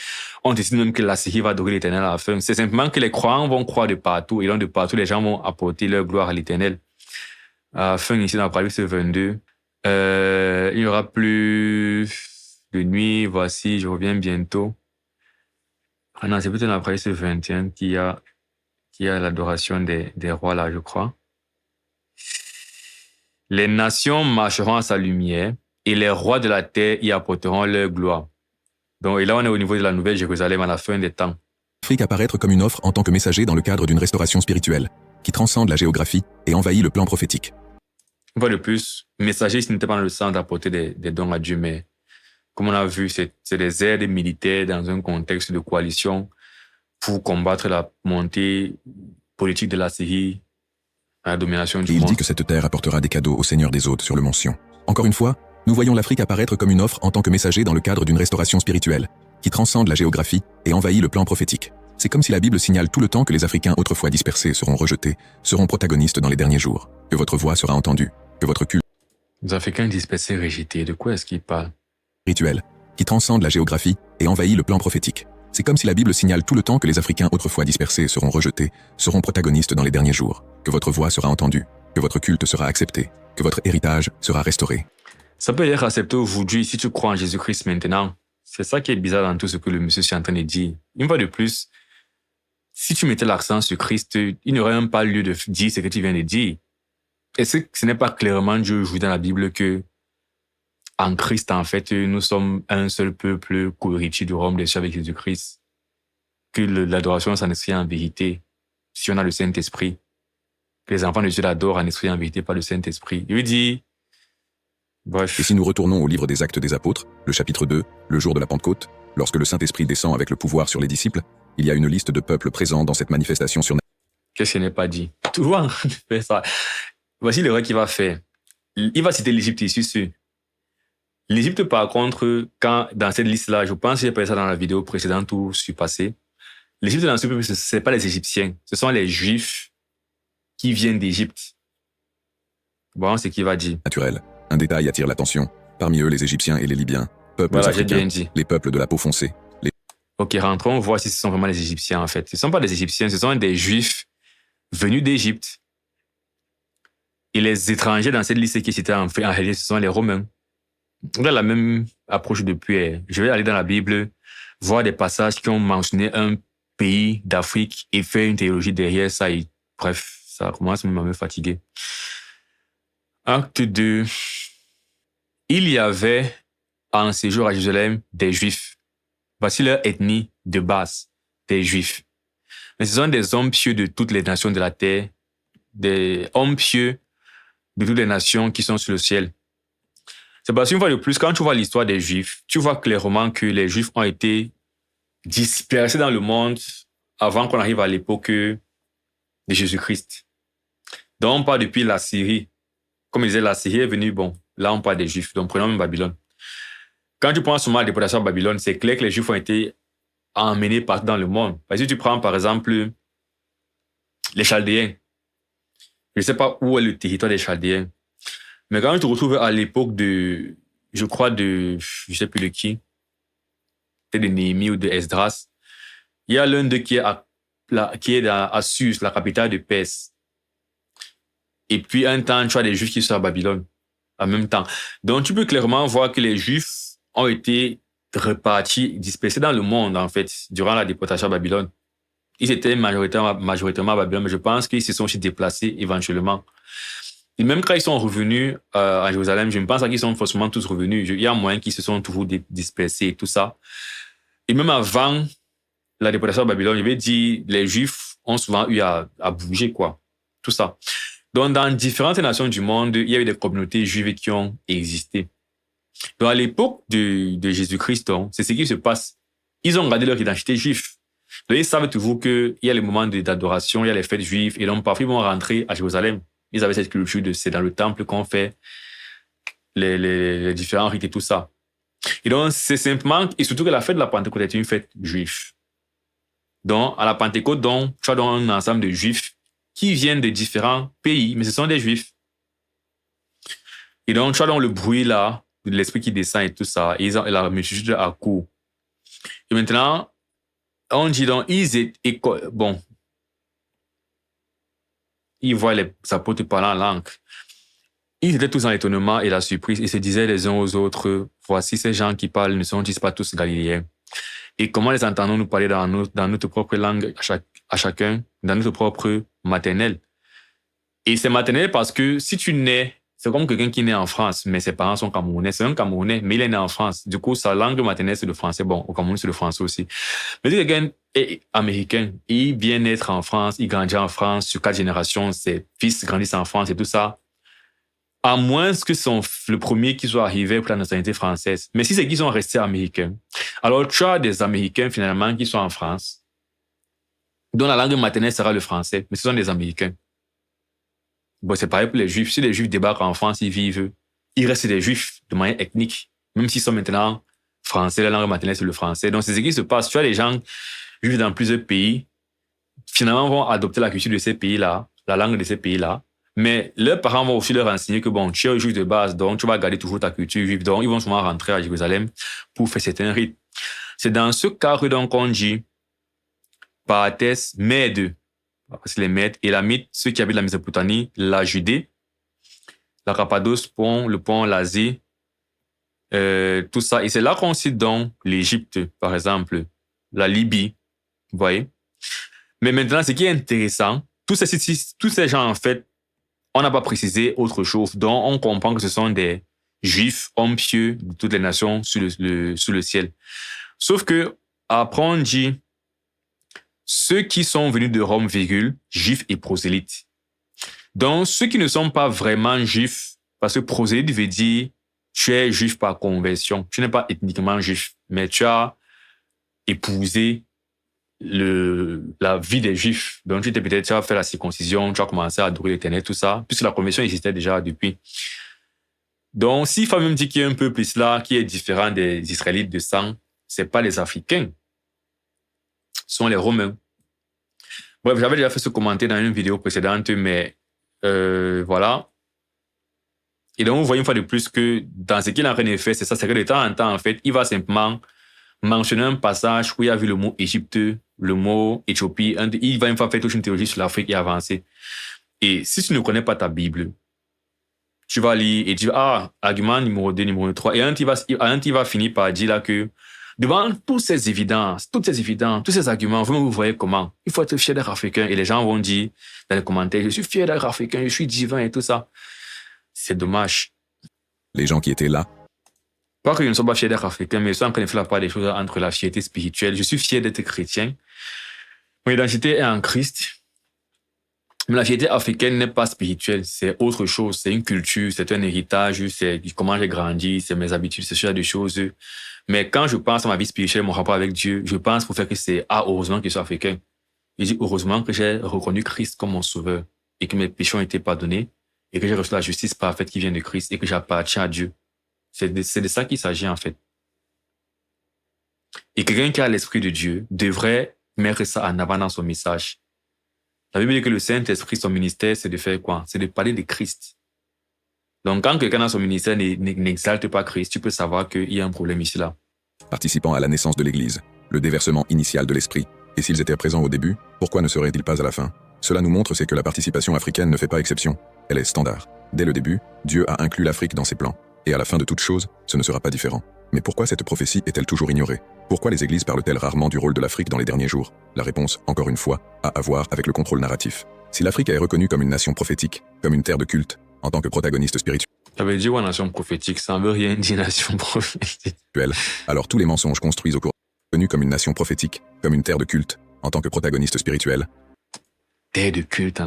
on décide même que la Syrie va adorer l'Éternel à la fin. C'est simplement que les croyants vont croire de partout et donc de partout, les gens vont apporter leur gloire à l'Éternel. À la fin, ici dans Apocalypse 22, il n'y aura plus de nuit. Voici, je reviens bientôt. Ah non, c'est plutôt dans Apocalypse 21 qu'il y a l'adoration des rois là, je crois. Les nations marcheront à sa lumière et les rois de la terre y apporteront leur gloire. Donc, et là, on est au niveau de la Nouvelle Jérusalem à la fin des temps. L'Afrique apparaître comme une offre en tant que messager dans le cadre d'une restauration spirituelle, qui transcende la géographie et envahit le plan prophétique. Une fois de plus, messager, ce n'était pas dans le sens d'apporter des dons à Dieu, mais comme on a vu, c'est des aides militaires dans un contexte de coalition pour combattre la montée politique de la Syrie, la domination du Et il monde. dit que cette terre apportera des cadeaux au Seigneur des hôtes sur le mont Sion. Encore une fois, nous voyons l'Afrique apparaître comme une offre en tant que messager dans le cadre d'une restauration spirituelle, qui transcende la géographie et envahit le plan prophétique. C'est comme si la Bible signale tout le temps que les Africains autrefois dispersés seront rejetés, seront protagonistes dans les derniers jours, que votre voix sera entendue, que votre culte Les Africains dispersés, rejetés, de quoi est-ce qu'ils parlent? spirituel qui transcende la géographie et envahit le plan prophétique. C'est comme si la Bible signale tout le temps que les Africains autrefois dispersés seront rejetés, seront protagonistes dans les derniers jours, que votre voix sera entendue, que votre culte sera accepté, que votre héritage sera restauré. Ça peut être accepté aujourd'hui si tu crois en Jésus-Christ maintenant. C'est ça qui est bizarre dans tout ce que le monsieur est en train de dire. Une fois de plus, si tu mettais l'accent sur Christ, il n'y aurait même pas lieu de dire ce que tu viens de dire. Est-ce que ce n'est pas clairement Dieu joue dans la Bible que en Christ, en fait, nous sommes un seul peuple co-héritier du royaume des cieux avec Jésus-Christ? Que l'adoration s'en esprit en vérité, si on a le Saint-Esprit. Que les enfants de Dieu l'adorent en esprit en vérité par le Saint-Esprit. Il lui dit, bref. Et si nous retournons au livre des Actes des Apôtres, le chapitre 2, le jour de la Pentecôte, lorsque le Saint-Esprit descend avec le pouvoir sur les disciples, il y a une liste de peuples présents dans cette manifestation surnaturelle. Qu'est-ce qu'il n'est pas dit? Toujours en train de faire ça. Voici l'erreur qu'il va faire. Il va citer l'Égypte ici, sûr. L'Égypte, par contre, quand, dans cette liste-là, je pense que j'ai parlé ça dans la vidéo précédente ou surpassée, l'Égypte, dans ce peuple, ce n'est pas les Égyptiens, ce sont les Juifs qui viennent d'Égypte. Bon, c'est ce qu'il va dire. Un détail attire l'attention. Parmi eux, les Égyptiens et les Libyens, peuples africains, les peuples de la peau foncée. Ok, rentrons, voir si ce sont vraiment les Égyptiens, en fait. Ce ne sont pas des Égyptiens, ce sont des Juifs venus d'Égypte. Et les étrangers dans cette liste qui citée en réalité, ce sont les Romains. On a la même approche depuis. Je vais aller dans la Bible, voir des passages qui ont mentionné un pays d'Afrique et faire une théologie derrière ça. Et, bref, ça commence à me fatiguer. Acte 2. Il y avait en séjour à Jérusalem des Juifs. Voici leur ethnie de base, des Juifs. Mais ce sont des hommes pieux de toutes les nations de la terre, des hommes pieux de toutes les nations qui sont sur le ciel. C'est parce qu'une fois de plus, quand tu vois l'histoire des Juifs, tu vois clairement que les Juifs ont été dispersés dans le monde avant qu'on arrive à l'époque de Jésus-Christ. Donc, on part depuis la Syrie. Comme je disais, la Syrie est venue, bon, là on parle des Juifs, donc prenons même Babylone. Quand tu prends seulement la déportation à Babylone, c'est clair que les Juifs ont été emmenés partout dans le monde. Parce que si tu prends par exemple les Chaldéens, je ne sais pas où est le territoire des Chaldéens, mais quand tu te retrouves à l'époque de, je ne sais plus de qui, peut-être de Néhémie ou de Esdras, il y a l'un d'eux qui est à Suse, la capitale de Perse. Et puis un temps, tu as des Juifs qui sont à Babylone en même temps. Donc tu peux clairement voir que les Juifs ont été repartis, dispersés dans le monde en fait, durant la déportation à Babylone. Ils étaient majoritairement à Babylone, mais je pense qu'ils se sont aussi déplacés éventuellement. Et même quand ils sont revenus à Jérusalem, je ne pense pas qu'ils sont forcément tous revenus. Il y a moyen qu'ils se sont toujours dispersés et tout ça. Et même avant la déportation à Babylone, je vais dire, les Juifs ont souvent eu à bouger, quoi. Tout ça. Donc, dans différentes nations du monde, il y a eu des communautés juives qui ont existé. Donc, à l'époque de Jésus-Christ, c'est ce qui se passe. Ils ont gardé leur identité juive. Donc, ils savent toujours qu'il y a les moments d'adoration, il y a les fêtes juives, et donc parfois ils vont rentrer à Jérusalem. Ils avaient cette culture de c'est dans le temple qu'on fait les différents rites et tout ça. Et donc, c'est simplement, et surtout que la fête de la Pentecôte est une fête juive. Donc, à la Pentecôte, donc, tu as donc un ensemble de juifs qui viennent de différents pays, mais ce sont des juifs. Et donc, tu as donc le bruit là, de l'esprit qui descend et tout ça, et la multitude accourt. Et maintenant, on dit donc, ils voient les apôtres parlant en langue. Ils étaient tous en étonnement et la surprise, et se disaient les uns aux autres, voici ces gens qui parlent, ne sont-ils pas tous galiléens? Et comment les entendons-nous parler dans notre propre langue à chacun, dans notre propre maternelle? Et c'est maternelle parce que si tu nais, c'est comme quelqu'un qui naît en France, mais ses parents sont camerounais. C'est un Camerounais, mais il est né en France. Du coup, sa langue maternelle, c'est le français. Bon, au Cameroun, c'est le français aussi. Mais si quelqu'un est américain, il vient naître en France, il grandit en France, sur 4 générations, ses fils grandissent en France et tout ça, à moins que le premier qui soit arrivé pour la nationalité française. Mais si c'est qu'ils sont restés américains, alors tu as des Américains finalement qui sont en France, dont la langue maternelle sera le français, mais ce sont des Américains. Bon, c'est pareil pour les Juifs. Si les Juifs débarquent en France, ils restent des Juifs de manière ethnique, même s'ils sont maintenant français, la langue maternelle c'est le français. Donc c'est ce qui se passe. Tu as des gens juifs dans plusieurs pays, finalement vont adopter la culture de ces pays-là, la langue de ces pays-là, Mais leurs parents vont aussi leur enseigner que bon, tu es juif de base, donc tu vas garder toujours ta culture juive. Donc, ils vont souvent rentrer à Jérusalem pour faire certains rites. C'est dans ce cadre donc qu'on dit Paathès, Mèdes, parce que les Mèdes, Élamites, ceux qui habitent la Mésopotamie, la Judée, la Cappadoce, le pont l'Asie, tout ça. Et c'est là qu'on cite donc l'Égypte, par exemple, la Libye, vous voyez. Mais maintenant, ce qui est intéressant, tous ces gens, en fait, on n'a pas précisé autre chose. Donc, on comprend que ce sont des Juifs, hommes pieux de toutes les nations sous le ciel. Sauf que, après, on dit ceux qui sont venus de Rome, Juifs et prosélytes. Donc, ceux qui ne sont pas vraiment Juifs, parce que prosélyte veut dire tu es Juif par conversion. Tu n'es pas ethniquement Juif, mais tu as épousé la vie des Juifs. Donc, tu as fait la circoncision, tu as commencé à adorer l'Éternel, tout ça, puisque la conversion existait déjà depuis. Donc, s'il faut même dire qu'il y a un peuple là qui est différent des Israélites de sang, c'est pas les Africains, ce sont les Romains. Bref, j'avais déjà fait ce commentaire dans une vidéo précédente, mais voilà. Et donc, vous voyez une fois de plus que dans ce qu'il a rien fait, c'est ça, c'est que de temps en temps, en fait, il va simplement mentionner un passage où il y a vu le mot Égypte, le mot Éthiopie. Il va une fois faire toute une théologie sur l'Afrique et avancer. Et si tu ne connais pas ta Bible, tu vas lire et dire, argument numéro 2, numéro 3. Et il va finir par dire là que devant toutes ces évidences, tous ces arguments, vous voyez comment il faut être fier d'être africain. Et les gens vont dire dans les commentaires, je suis fier d'être africain, je suis divin et tout ça. C'est dommage. Les gens qui étaient là. Pas que je ne sois pas fier d'être africain, mais je suis en train de faire la part des choses entre la fierté spirituelle. Je suis fier d'être chrétien. Mon identité est en Christ. Mais la fierté africaine n'est pas spirituelle, c'est autre chose. C'est une culture, c'est un héritage, c'est comment j'ai grandi, c'est mes habitudes, c'est ce genre de choses. Mais quand je pense à ma vie spirituelle, mon rapport avec Dieu, je pense pour faire que c'est heureusement que je suis africain. Je dis heureusement que j'ai reconnu Christ comme mon sauveur et que mes péchés ont été pardonnés et que j'ai reçu la justice parfaite qui vient de Christ et que j'appartiens à Dieu. C'est de ça qu'il s'agit en fait. Et quelqu'un qui a l'Esprit de Dieu devrait mettre ça en avant dans son message. La Bible dit que le Saint-Esprit, son ministère, c'est de faire quoi? C'est de parler de Christ. Donc quand quelqu'un dans son ministère n'exalte pas Christ, tu peux savoir qu'il y a un problème ici là. Participant à la naissance de l'Église, le déversement initial de l'Esprit. Et s'ils étaient présents au début, pourquoi ne seraient-ils pas à la fin? Cela nous montre c'est que la participation africaine ne fait pas exception. Elle est standard. Dès le début, Dieu a inclus l'Afrique dans ses plans. Et à la fin de toute chose, ce ne sera pas différent. Mais pourquoi cette prophétie est-elle toujours ignorée? Pourquoi les églises parlent-elles rarement du rôle de l'Afrique dans les derniers jours? La réponse, encore une fois, a à voir avec le contrôle narratif. Si l'Afrique est reconnue comme une nation prophétique, comme une terre de culte, en tant que protagoniste spirituel, Ça veut dire nation prophétique, ça ne veut rien dire nation prophétique. alors tous les mensonges construits au cours reconnue comme une nation prophétique, comme une terre de culte, en tant que protagoniste spirituel. Terre de culte,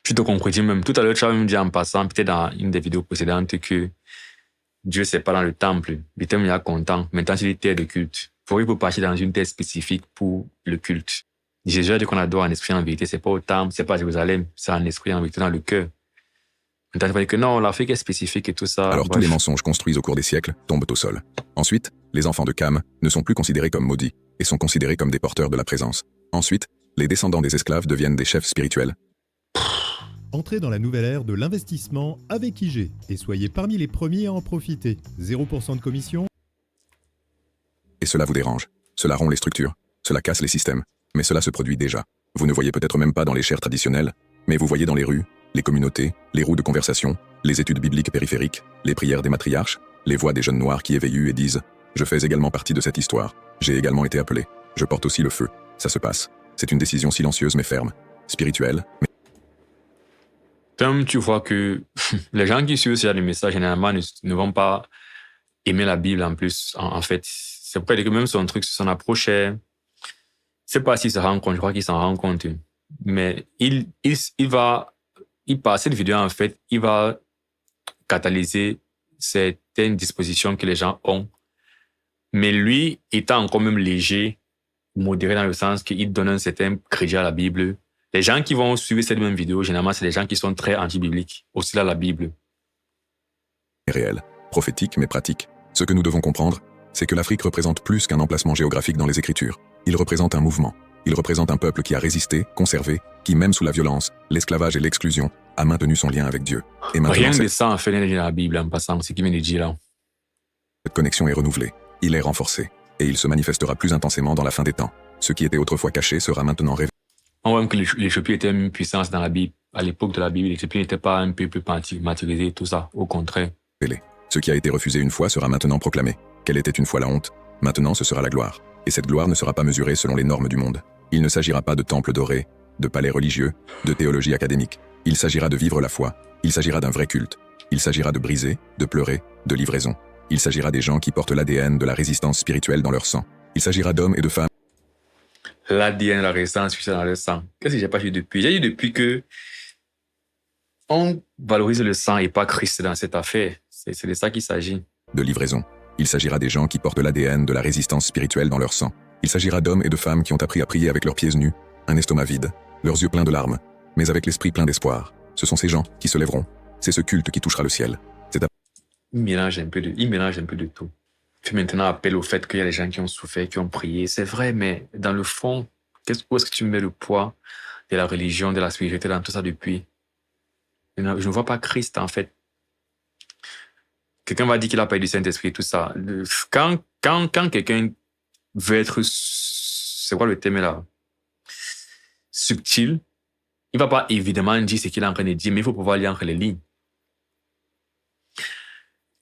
je te contredis même. Tout à l'heure, tu as même dit en passant, peut-être dans une des vidéos précédentes, que Dieu, c'est pas dans le temple. Il était déjà content. Maintenant, c'est des terres de culte. Il faut partir dans une terre spécifique pour le culte. Jésus a dit qu'on adore en esprit en vérité. C'est pas au temple, c'est pas à Jérusalem, c'est en esprit en vérité dans le cœur. Maintenant, tu vas dire que non, l'Afrique est spécifique et tout ça. Alors tous les mensonges construits au cours des siècles tombent au sol. Ensuite, les enfants de Cam ne sont plus considérés comme maudits et sont considérés comme des porteurs de la présence. Ensuite, les descendants des esclaves deviennent des chefs spirituels. Entrez dans la nouvelle ère de l'investissement avec IG et soyez parmi les premiers à en profiter. 0% de commission. Et cela vous dérange. Cela rompt les structures. Cela casse les systèmes. Mais cela se produit déjà. Vous ne voyez peut-être même pas dans les chaires traditionnelles, mais vous voyez dans les rues, les communautés, les roues de conversation, les études bibliques périphériques, les prières des matriarches, les voix des jeunes noirs qui éveillent et disent « Je fais également partie de cette histoire. J'ai également été appelé. Je porte aussi le feu. Ça se passe. C'est une décision silencieuse mais ferme. Spirituelle, mais... » Comme tu vois que les gens qui suivent ce genre de messages, généralement, ne vont pas aimer la Bible en plus. En fait, c'est pourquoi que même son truc, son approche est... Je ne sais pas s'il se rend compte, je crois qu'il s'en rend compte. Mais par cette vidéo, en fait, il va catalyser certaines dispositions que les gens ont. Mais lui, étant encore même léger, modéré dans le sens qu'il donne un certain crédit à la Bible, les gens qui vont suivre cette même vidéo, généralement, c'est les gens qui sont très anti-bibliques, aussi à la Bible. Réel, prophétique mais pratique. Ce que nous devons comprendre, c'est que l'Afrique représente plus qu'un emplacement géographique dans les Écritures. Il représente un mouvement. Il représente un peuple qui a résisté, conservé, qui même sous la violence, l'esclavage et l'exclusion, a maintenu son lien avec Dieu. Et maintenant, Rien de ça en fait dans la Bible en passant, ce qu'il vient de dire là. cette connexion est renouvelée, il est renforcé, et il se manifestera plus intensément dans la fin des temps. Ce qui était autrefois caché sera maintenant révélé. On voit même que l'Éthiopie était une puissance dans la Bible. À l'époque de la Bible, l'Éthiopie n'était pas un peuple martyrisé, tout ça. Au contraire. Ce qui a été refusé une fois sera maintenant proclamé. Quelle était une fois la honte, maintenant ce sera la gloire. Et cette gloire ne sera pas mesurée selon les normes du monde. Il ne s'agira pas de temples dorés, de palais religieux, de théologie académique. Il s'agira de vivre la foi. Il s'agira d'un vrai culte. Il s'agira de briser, de pleurer, de livraison. Il s'agira des gens qui portent l'ADN de la résistance spirituelle dans leur sang. Il s'agira d'hommes et de femmes. L'ADN de la résistance spirituelle dans leur sang. Qu'est-ce que j'ai pas dit depuis? J'ai dit depuis que on valorise le sang et pas Christ dans cette affaire. C'est de ça qu'il s'agit. De livraison. Il s'agira des gens qui portent l'ADN de la résistance spirituelle dans leur sang. Il s'agira d'hommes et de femmes qui ont appris à prier avec leurs pieds nus, un estomac vide, leurs yeux pleins de larmes, mais avec l'esprit plein d'espoir. Ce sont ces gens qui se lèveront. C'est ce culte qui touchera le ciel. Il mélange un peu de tout. Il fait maintenant appel au fait qu'il y a des gens qui ont souffert, qui ont prié. C'est vrai, mais dans le fond, où est-ce que tu mets le poids de la religion, de la spiritualité dans tout ça depuis? Je ne vois pas Christ, en fait. Quelqu'un va dire qu'il a pas eu du Saint-Esprit, tout ça. Quand quelqu'un veut être, c'est quoi le thème là? Subtil, il va pas évidemment dire ce qu'il est en train de dire, mais il faut pouvoir lire entre les lignes.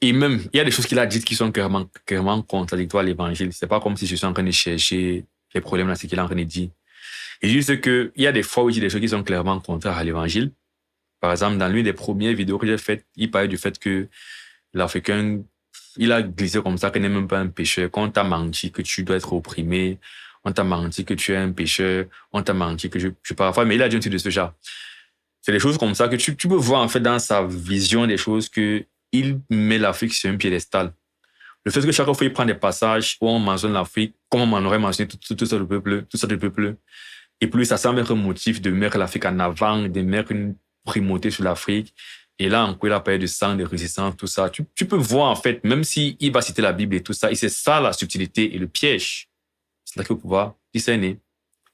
Et même, il y a des choses qu'il a dites qui sont clairement contradictoires à l'évangile. C'est pas comme si je suis en train de chercher les problèmes dans ce qu'il est en train de dire. Et juste que, il y a des fois où il dit des choses qui sont clairement contraires à l'évangile. Par exemple, dans l'une des premières vidéos que j'ai faites, il parlait du fait que l'Africain, il a glissé comme ça qu'il n'est même pas un pécheur, qu'on t'a menti que tu dois être opprimé, on t'a menti que tu es un pécheur, on t'a menti que je parfois, mais il a dit un truc de ce genre. C'est des choses comme ça que tu peux voir en fait dans sa vision des choses que il met l'Afrique sur un piédestal. Le fait que chaque fois il prend des passages où on mentionne l'Afrique, comme on m'en aurait mentionné tout ça du peuple, et puis ça semble être un motif de mettre l'Afrique en avant, de mettre une primauté sur l'Afrique. Et là, encore, il a parlé de sang, de résistance, tout ça. Tu peux voir, en fait, même s'il va citer la Bible et tout ça, et c'est ça la subtilité et le piège. C'est là qu'il faut pouvoir discerner.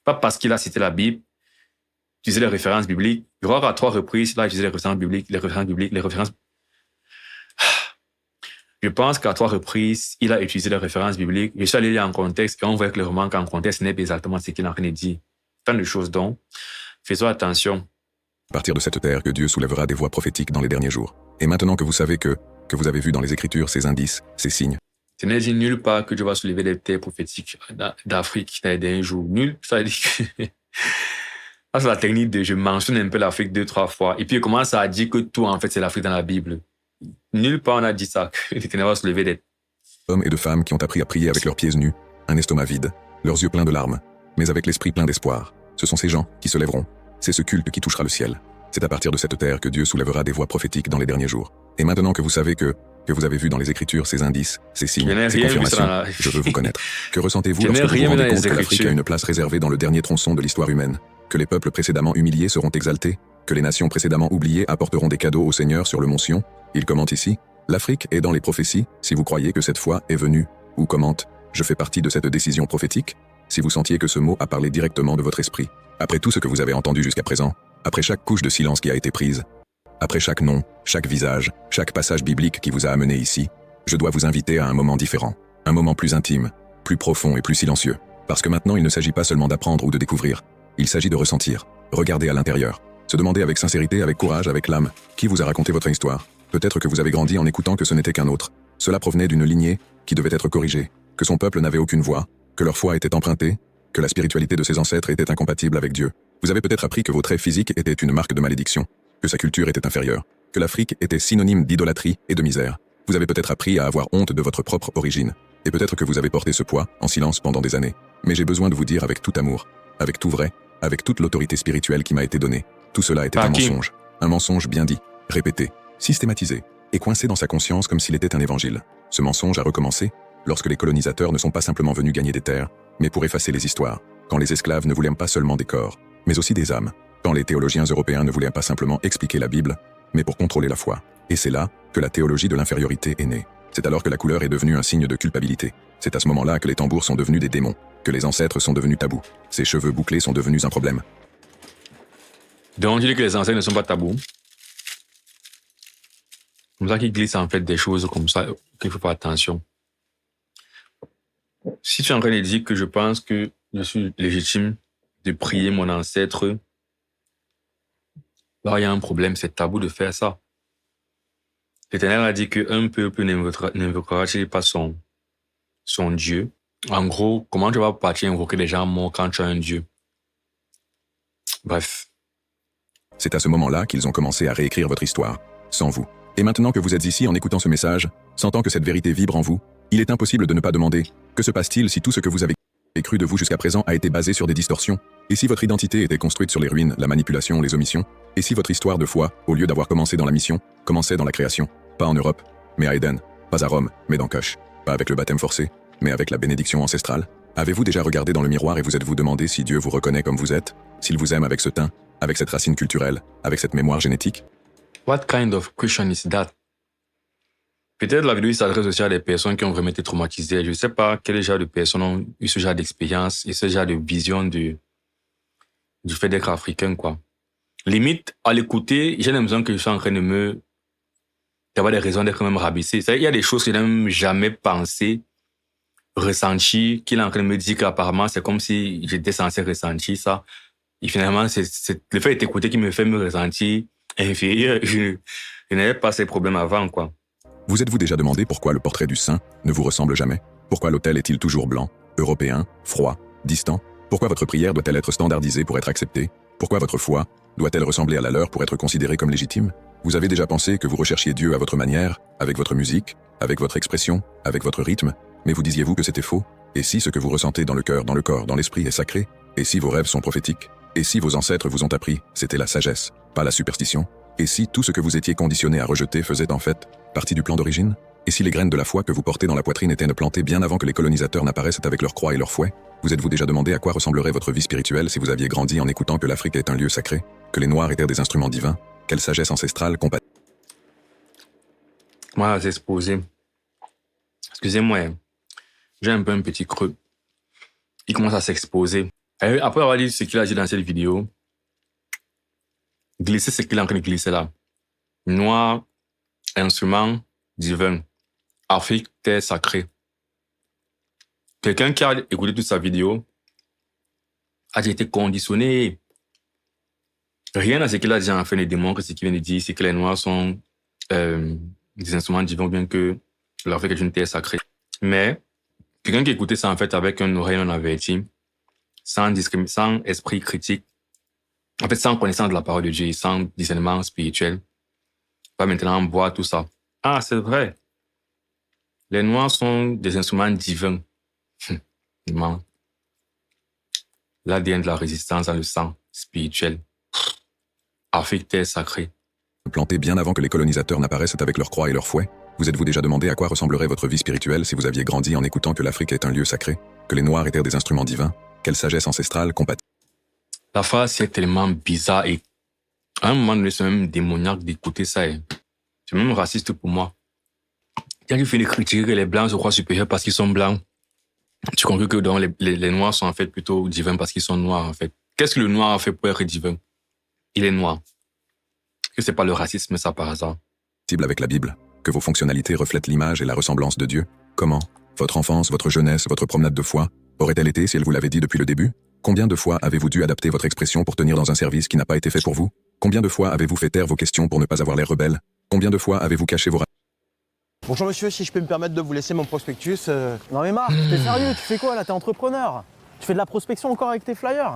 Pas parce qu'il a cité la Bible, utiliser les références bibliques. Il y aura à 3 reprises, là, utiliser les références. Je pense qu'à 3 reprises, il a utilisé les références bibliques. Je suis allé lire en contexte et on voit clairement qu'en contexte, ce n'est pas exactement ce qu'il est en train de dire. Tant de choses donc. Faisons attention. À partir de cette terre que Dieu soulèvera des voix prophétiques dans les derniers jours. Et maintenant que vous savez que vous avez vu dans les Écritures ces indices, ces signes. Ce n'est dit nulle part que Dieu va soulever des terres prophétiques d'Afrique dans les derniers jours. Nul. Ça veut dire que ça, c'est la technique de je mentionne un peu l'Afrique 2-3 fois. Et puis, il commence à dire que tout, en fait, c'est l'Afrique dans la Bible. Nulle part on a dit ça, que l'Éternel va soulever des hommes et de femmes qui ont appris à prier avec leurs pieds nus, un estomac vide, leurs yeux pleins de larmes, mais avec l'esprit plein d'espoir. Ce sont ces gens qui se lèveront. C'est ce culte qui touchera le ciel. C'est à partir de cette terre que Dieu soulèvera des voix prophétiques dans les derniers jours. Et maintenant que vous savez que vous avez vu dans les Écritures ces indices, ces signes, ces confirmations, je veux vous connaître. Que ressentez-vous lorsque vous vous rendez compte que l'Afrique a une place réservée dans le dernier tronçon de l'histoire humaine? Que les peuples précédemment humiliés seront exaltés? Que les nations précédemment oubliées apporteront des cadeaux au Seigneur sur le mont Sion? Il commente ici, l'Afrique est dans les prophéties, si vous croyez que cette foi est venue. Ou commente, je fais partie de cette décision prophétique? Si vous sentiez que ce mot a parlé directement de votre esprit. Après tout ce que vous avez entendu jusqu'à présent, après chaque couche de silence qui a été prise, après chaque nom, chaque visage, chaque passage biblique qui vous a amené ici, je dois vous inviter à un moment différent, un moment plus intime, plus profond et plus silencieux. Parce que maintenant il ne s'agit pas seulement d'apprendre ou de découvrir, il s'agit de ressentir, regarder à l'intérieur, se demander avec sincérité, avec courage, avec l'âme, qui vous a raconté votre histoire. Peut-être que vous avez grandi en écoutant que ce n'était qu'un autre. Cela provenait d'une lignée qui devait être corrigée, que son peuple n'avait aucune voix, que leur foi était empruntée, que la spiritualité de ses ancêtres était incompatible avec Dieu. Vous avez peut-être appris que vos traits physiques étaient une marque de malédiction, que sa culture était inférieure, que l'Afrique était synonyme d'idolâtrie et de misère. Vous avez peut-être appris à avoir honte de votre propre origine, et peut-être que vous avez porté ce poids en silence pendant des années. Mais j'ai besoin de vous dire avec tout amour, avec tout vrai, avec toute l'autorité spirituelle qui m'a été donnée, tout cela était un mensonge bien dit, répété, systématisé, et coincé dans sa conscience comme s'il était un évangile. Ce mensonge a recommencé lorsque les colonisateurs ne sont pas simplement venus gagner des terres, mais pour effacer les histoires, quand les esclaves ne voulaient pas seulement des corps, mais aussi des âmes, quand les théologiens européens ne voulaient pas simplement expliquer la Bible, mais pour contrôler la foi. Et c'est là que la théologie de l'infériorité est née. C'est alors que la couleur est devenue un signe de culpabilité. C'est à ce moment-là que les tambours sont devenus des démons, que les ancêtres sont devenus tabous. Ces cheveux bouclés sont devenus un problème. Donc, tu dis que les ancêtres ne sont pas tabous. Comme ça qu'ils glissent en fait des choses comme ça qu'il faut faire attention. Si tu es en train de dire que je pense que je suis légitime de prier mon ancêtre, là, il y a un problème, c'est tabou de faire ça. L'Éternel a dit qu'un peuple n'invoquera-t-il pas son Dieu. En gros, comment tu vas partir invoquer des gens morts quand tu as un Dieu? Bref. C'est à ce moment-là qu'ils ont commencé à réécrire votre histoire, sans vous. Et maintenant que vous êtes ici en écoutant ce message, sentant que cette vérité vibre en vous, il est impossible de ne pas demander « Que se passe-t-il si tout ce que vous avez cru de vous jusqu'à présent a été basé sur des distorsions? Et si votre identité était construite sur les ruines, la manipulation, les omissions? Et si votre histoire de foi, au lieu d'avoir commencé dans la mission, commençait dans la création? Pas en Europe, mais à Éden. Pas à Rome, mais dans Koch. Pas avec le baptême forcé, mais avec la bénédiction ancestrale. Avez-vous déjà regardé dans le miroir et vous êtes-vous demandé si Dieu vous reconnaît comme vous êtes? S'il vous aime avec ce teint, avec cette racine culturelle, avec cette mémoire génétique? What kind of question is that? Peut-être la vidéo s'adresse aussi à des personnes qui ont vraiment été traumatisées. Je ne sais pas quel genre de personnes ont eu ce genre d'expérience et ce genre de vision du fait d'être africain, quoi. Limite, à l'écouter, j'ai l'impression que je suis en train d'avoir des raisons d'être même rabaissé. Il y a des choses que je n'ai même jamais pensé, ressenti, qu'il est en train de me dire qu'apparemment, c'est comme si j'étais censé ressentir ça. Et finalement, c'est le fait d'écouter qui me fait me ressentir inférieur. Je n'avais pas ces problèmes avant, quoi. Vous êtes-vous déjà demandé pourquoi le portrait du saint ne vous ressemble jamais? Pourquoi l'autel est-il toujours blanc, européen, froid, distant? Pourquoi votre prière doit-elle être standardisée pour être acceptée? Pourquoi votre foi doit-elle ressembler à la leur pour être considérée comme légitime? Vous avez déjà pensé que vous recherchiez Dieu à votre manière, avec votre musique, avec votre expression, avec votre rythme, mais vous disiez-vous que c'était faux? Et si ce que vous ressentez dans le cœur, dans le corps, dans l'esprit est sacré? Et si vos rêves sont prophétiques? Et si vos ancêtres vous ont appris, c'était la sagesse, pas la superstition? Et si tout ce que vous étiez conditionné à rejeter faisait en fait partie du plan d'origine? Et si les graines de la foi que vous portez dans la poitrine étaient plantées bien avant que les colonisateurs n'apparaissent avec leur croix et leur fouet? Vous êtes-vous déjà demandé à quoi ressemblerait votre vie spirituelle si vous aviez grandi en écoutant que l'Afrique est un lieu sacré, que les Noirs étaient des instruments divins, quelle sagesse ancestrale compatible? Moi, c'est exposé. Excusez-moi, j'ai un peu un petit creux. Il commence à s'exposer. Après avoir dit ce qu'il a dit dans cette vidéo, glisser ce qu'il est en train de glisser là. Noir, instrument divin. Afrique, terre sacrée. Quelqu'un qui a écouté toute sa vidéo a été conditionné. Rien à ce qu'il a dit en fait ne démontre ce qu'il vient de dire, c'est que les Noirs sont des instruments divins, bien que l'Afrique est une terre sacrée. Mais quelqu'un qui écoutait ça en fait avec un oreille non averti, sans esprit critique, en fait sans connaissance de la parole de Dieu, sans discernement spirituel, va maintenant voir tout ça. Ah, c'est vrai. Les Noirs sont des instruments divins. L'ADN de la résistance dans le sang spirituel. Afrique, terre sacrée. Plantés bien avant que les colonisateurs n'apparaissent avec leur croix et leur fouet? Vous êtes-vous déjà demandé à quoi ressemblerait votre vie spirituelle si vous aviez grandi en écoutant que l'Afrique est un lieu sacré, que les Noirs étaient des instruments divins? Quelle sagesse ancestrale compatible? La phrase est tellement bizarre et à un moment donné, c'est même démoniaque d'écouter ça. C'est même raciste pour moi. Quand tu finis de critiquer que les Blancs se croient supérieurs parce qu'ils sont blancs, tu conclus que donc, les Noirs sont en fait plutôt divins parce qu'ils sont noirs en fait. Qu'est-ce que le Noir a fait pour être divin? Il est noir. Que c'est pas le racisme ça par hasard? Avec la Bible, que vos fonctionnalités reflètent l'image et la ressemblance de Dieu? Comment votre enfance, votre jeunesse, votre promenade de foi aurait-elle été si elle vous l'avait dit depuis le début? Combien de fois avez-vous dû adapter votre expression pour tenir dans un service qui n'a pas été fait pour vous? Combien de fois avez-vous fait taire vos questions pour ne pas avoir l'air rebelle? Combien de fois avez-vous caché vos... Bonjour monsieur, si je peux me permettre de vous laisser mon prospectus. Non mais Marc, t'es sérieux? Tu fais quoi là? T'es entrepreneur? Tu fais de la prospection encore avec tes flyers?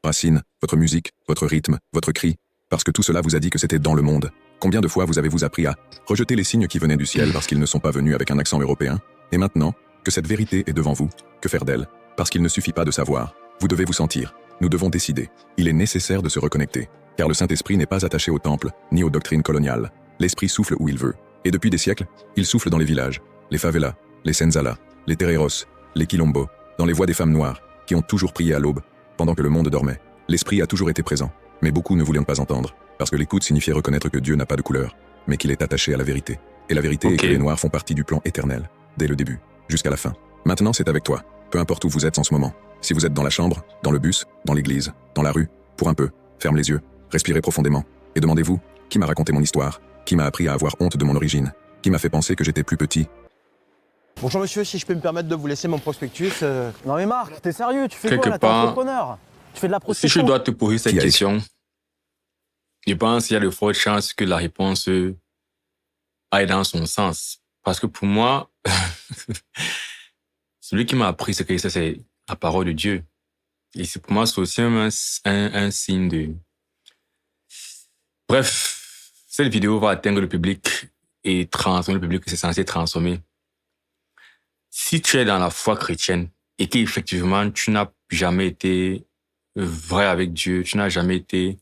racines, votre musique, votre rythme, votre cri, parce que tout cela vous a dit que c'était dans le monde. Combien de fois vous avez-vous appris à rejeter les signes qui venaient du ciel parce qu'ils ne sont pas venus avec un accent européen? Et maintenant, que cette vérité est devant vous, que faire d'elle? Parce qu'il ne suffit pas de savoir, vous devez vous sentir. Nous devons décider. Il est nécessaire de se reconnecter, car le Saint-Esprit n'est pas attaché au temple, ni aux doctrines coloniales. L'Esprit souffle où il veut. Et depuis des siècles, il souffle dans les villages, les favelas, les senzalas, les tereros, les quilombos, dans les voix des femmes noires, qui ont toujours prié à l'aube, pendant que le monde dormait. L'Esprit a toujours été présent, mais beaucoup ne voulaient pas entendre, parce que l'écoute signifiait reconnaître que Dieu n'a pas de couleur, mais qu'il est attaché à la vérité. Et la vérité est que les Noirs font partie du plan éternel, dès le début, jusqu'à la fin. Maintenant c'est avec toi. Peu importe où vous êtes en ce moment. Si vous êtes dans la chambre, dans le bus, dans l'église, dans la rue, pour un peu, ferme les yeux, respirez profondément, et demandez-vous, qui m'a raconté mon histoire? Qui m'a appris à avoir honte de mon origine? Qui m'a fait penser que j'étais plus petit? Bonjour monsieur, si je peux me permettre de vous laisser mon prospectus. Non mais Marc, t'es sérieux? Tu fais Quelque quoi là? T'es part, entrepreneur? Tu fais de la Si prospection? je dois te poser cette Qui a écrit? question, je pense qu'il y a de fortes chances que la réponse aille dans son sens. Parce que pour moi, celui qui m'a appris ce que c'est la parole de Dieu. Et c'est pour moi, c'est aussi un signe de... Bref, cette vidéo va atteindre le public et transformer le public que c'est censé transformer. Si tu es dans la foi chrétienne et qu'effectivement tu n'as jamais été vrai avec Dieu, tu n'as jamais été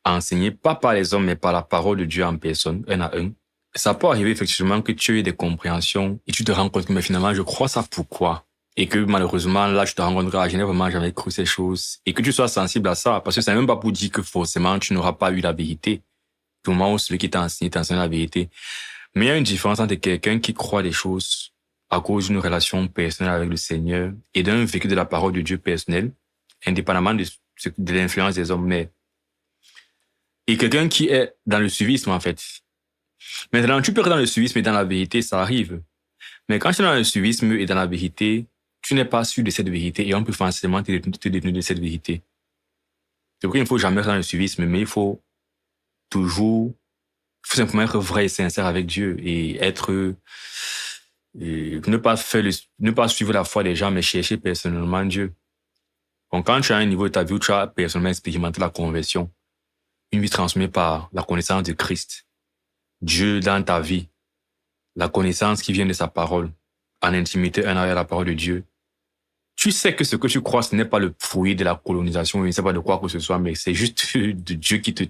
enseigné, pas par les hommes, mais par la parole de Dieu en personne, un à un, ça peut arriver effectivement que tu aies des compréhensions et tu te rends compte que mais finalement je crois ça pourquoi? Et que malheureusement là tu te rends compte que je n'ai vraiment jamais cru ces choses et que tu sois sensible à ça, parce que c'est même pas pour dire que forcément tu n'auras pas eu la vérité. Du moment où celui qui t'a enseigné t'enseigne la vérité. Mais il y a une différence entre quelqu'un qui croit des choses à cause d'une relation personnelle avec le Seigneur et d'un vécu de la parole de Dieu personnel, indépendamment de l'influence des hommes, et quelqu'un qui est dans le suivisme, en fait. Maintenant, tu peux être dans le suivisme et dans la vérité, ça arrive. Mais quand tu es dans le suivisme et dans la vérité, tu n'es pas sûr de cette vérité et on peut facilement te détenir de cette vérité. C'est pourquoi il ne faut jamais être dans le suivisme, mais il faut simplement être vrai et sincère avec Dieu et ne pas suivre la foi des gens, mais chercher personnellement Dieu. Donc, quand tu as un niveau de ta vie où tu as personnellement expérimenté la conversion, une vie transformée par la connaissance de Christ, Dieu dans ta vie, la connaissance qui vient de sa parole, en intimité, un avec la parole de Dieu, tu sais que ce que tu crois, ce n'est pas le fruit de la colonisation, je ne sais pas de quoi que ce soit, mais c'est juste de Dieu qui te...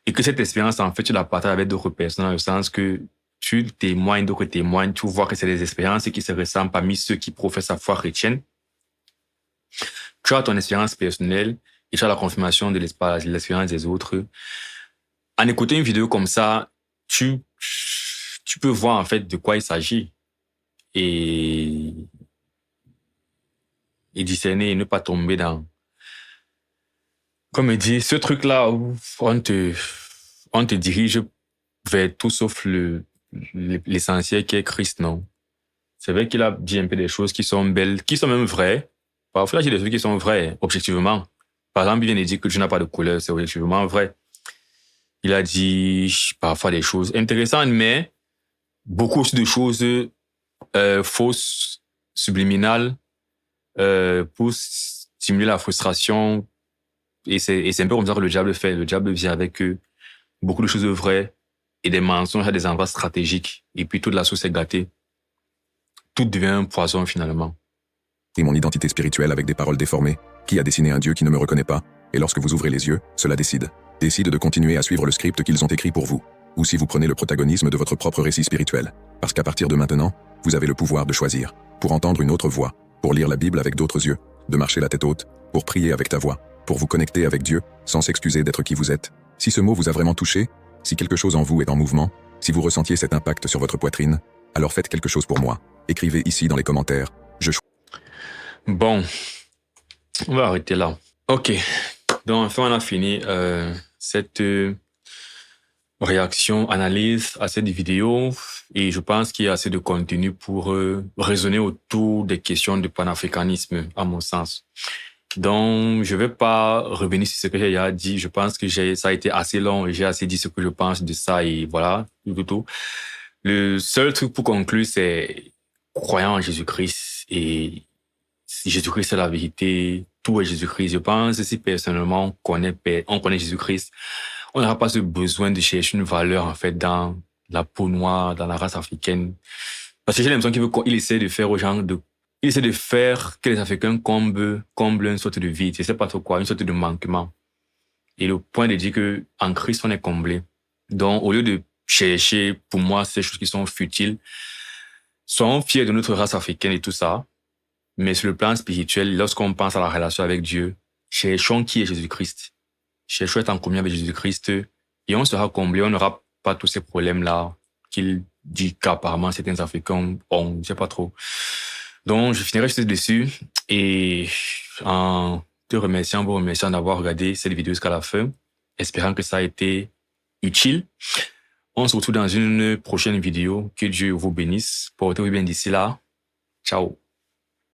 Et que cette expérience, en fait, tu la partages avec d'autres personnes, dans le sens que tu témoignes, d'autres témoignent, tu vois que c'est des expériences qui se ressemblent parmi ceux qui professent la foi chrétienne. Tu as ton expérience personnelle et tu as la confirmation de l'expérience des autres. En écoutant une vidéo comme ça, tu peux voir en fait de quoi il s'agit et discerner et ne pas tomber dans, comme il dit, ce truc-là où on te dirige vers tout sauf l'essentiel qui est Christ, non. C'est vrai qu'il a dit un peu des choses qui sont belles, qui sont même vraies. Parfois, il y a des trucs qui sont vrais, objectivement. Par exemple, il vient de dire que tu n'as pas de couleur, c'est objectivement vrai. Il a dit parfois des choses intéressantes, mais beaucoup aussi de choses fausses, subliminales, pour stimuler la frustration. Et c'est un peu comme ça que le diable fait. Le diable vient avec beaucoup de choses vraies et des mensonges à des endroits stratégiques. Et puis toute la sauce est gâtée. Tout devient un poison finalement. Et mon identité spirituelle avec des paroles déformées, qui a dessiné un Dieu qui ne me reconnaît pas, et lorsque vous ouvrez les yeux, cela décide de continuer à suivre le script qu'ils ont écrit pour vous, ou si vous prenez le protagonisme de votre propre récit spirituel, parce qu'à partir de maintenant, vous avez le pouvoir de choisir, pour entendre une autre voix, pour lire la Bible avec d'autres yeux, de marcher la tête haute, pour prier avec ta voix, pour vous connecter avec Dieu, sans s'excuser d'être qui vous êtes. Si ce mot vous a vraiment touché, si quelque chose en vous est en mouvement, si vous ressentiez cet impact sur votre poitrine, alors faites quelque chose pour moi. Écrivez ici dans les commentaires. Bon, on va arrêter là. Ok, donc enfin on a fini cette réaction, analyse à cette vidéo et je pense qu'il y a assez de contenu pour raisonner autour des questions de panafricanisme, à mon sens. Donc, je vais pas revenir sur ce que j'ai déjà dit. Je pense que ça a été assez long et j'ai assez dit ce que je pense de ça et voilà, tout. Le seul truc pour conclure, c'est croyant en Jésus-Christ et si Jésus-Christ c'est la vérité, tout est Jésus-Christ. Je pense que si personnellement on connaît Jésus-Christ, on n'aura pas ce besoin de chercher une valeur en fait dans la peau noire, dans la race africaine. Parce que j'ai l'impression qu'il essaie de faire aux gens il essaie de faire que les Africains comblent une sorte de vide, je sais pas trop quoi, une sorte de manquement. Et le point de dire que en Christ on est comblé. Donc au lieu de chercher pour moi ces choses qui sont futiles, soyons fiers de notre race africaine et tout ça. Mais sur le plan spirituel, lorsqu'on pense à la relation avec Dieu, cherchons qui est Jésus-Christ. Cherchons à être en communion avec Jésus-Christ et on sera comblé, on n'aura pas tous ces problèmes-là qu'il dit qu'apparemment certains Africains ont, je sais pas trop. Donc, je finirai juste dessus et en te remerciant, vous remerciant d'avoir regardé cette vidéo jusqu'à la fin, espérant que ça a été utile. On se retrouve dans une prochaine vidéo. Que Dieu vous bénisse. Portez-vous bien d'ici là. Ciao.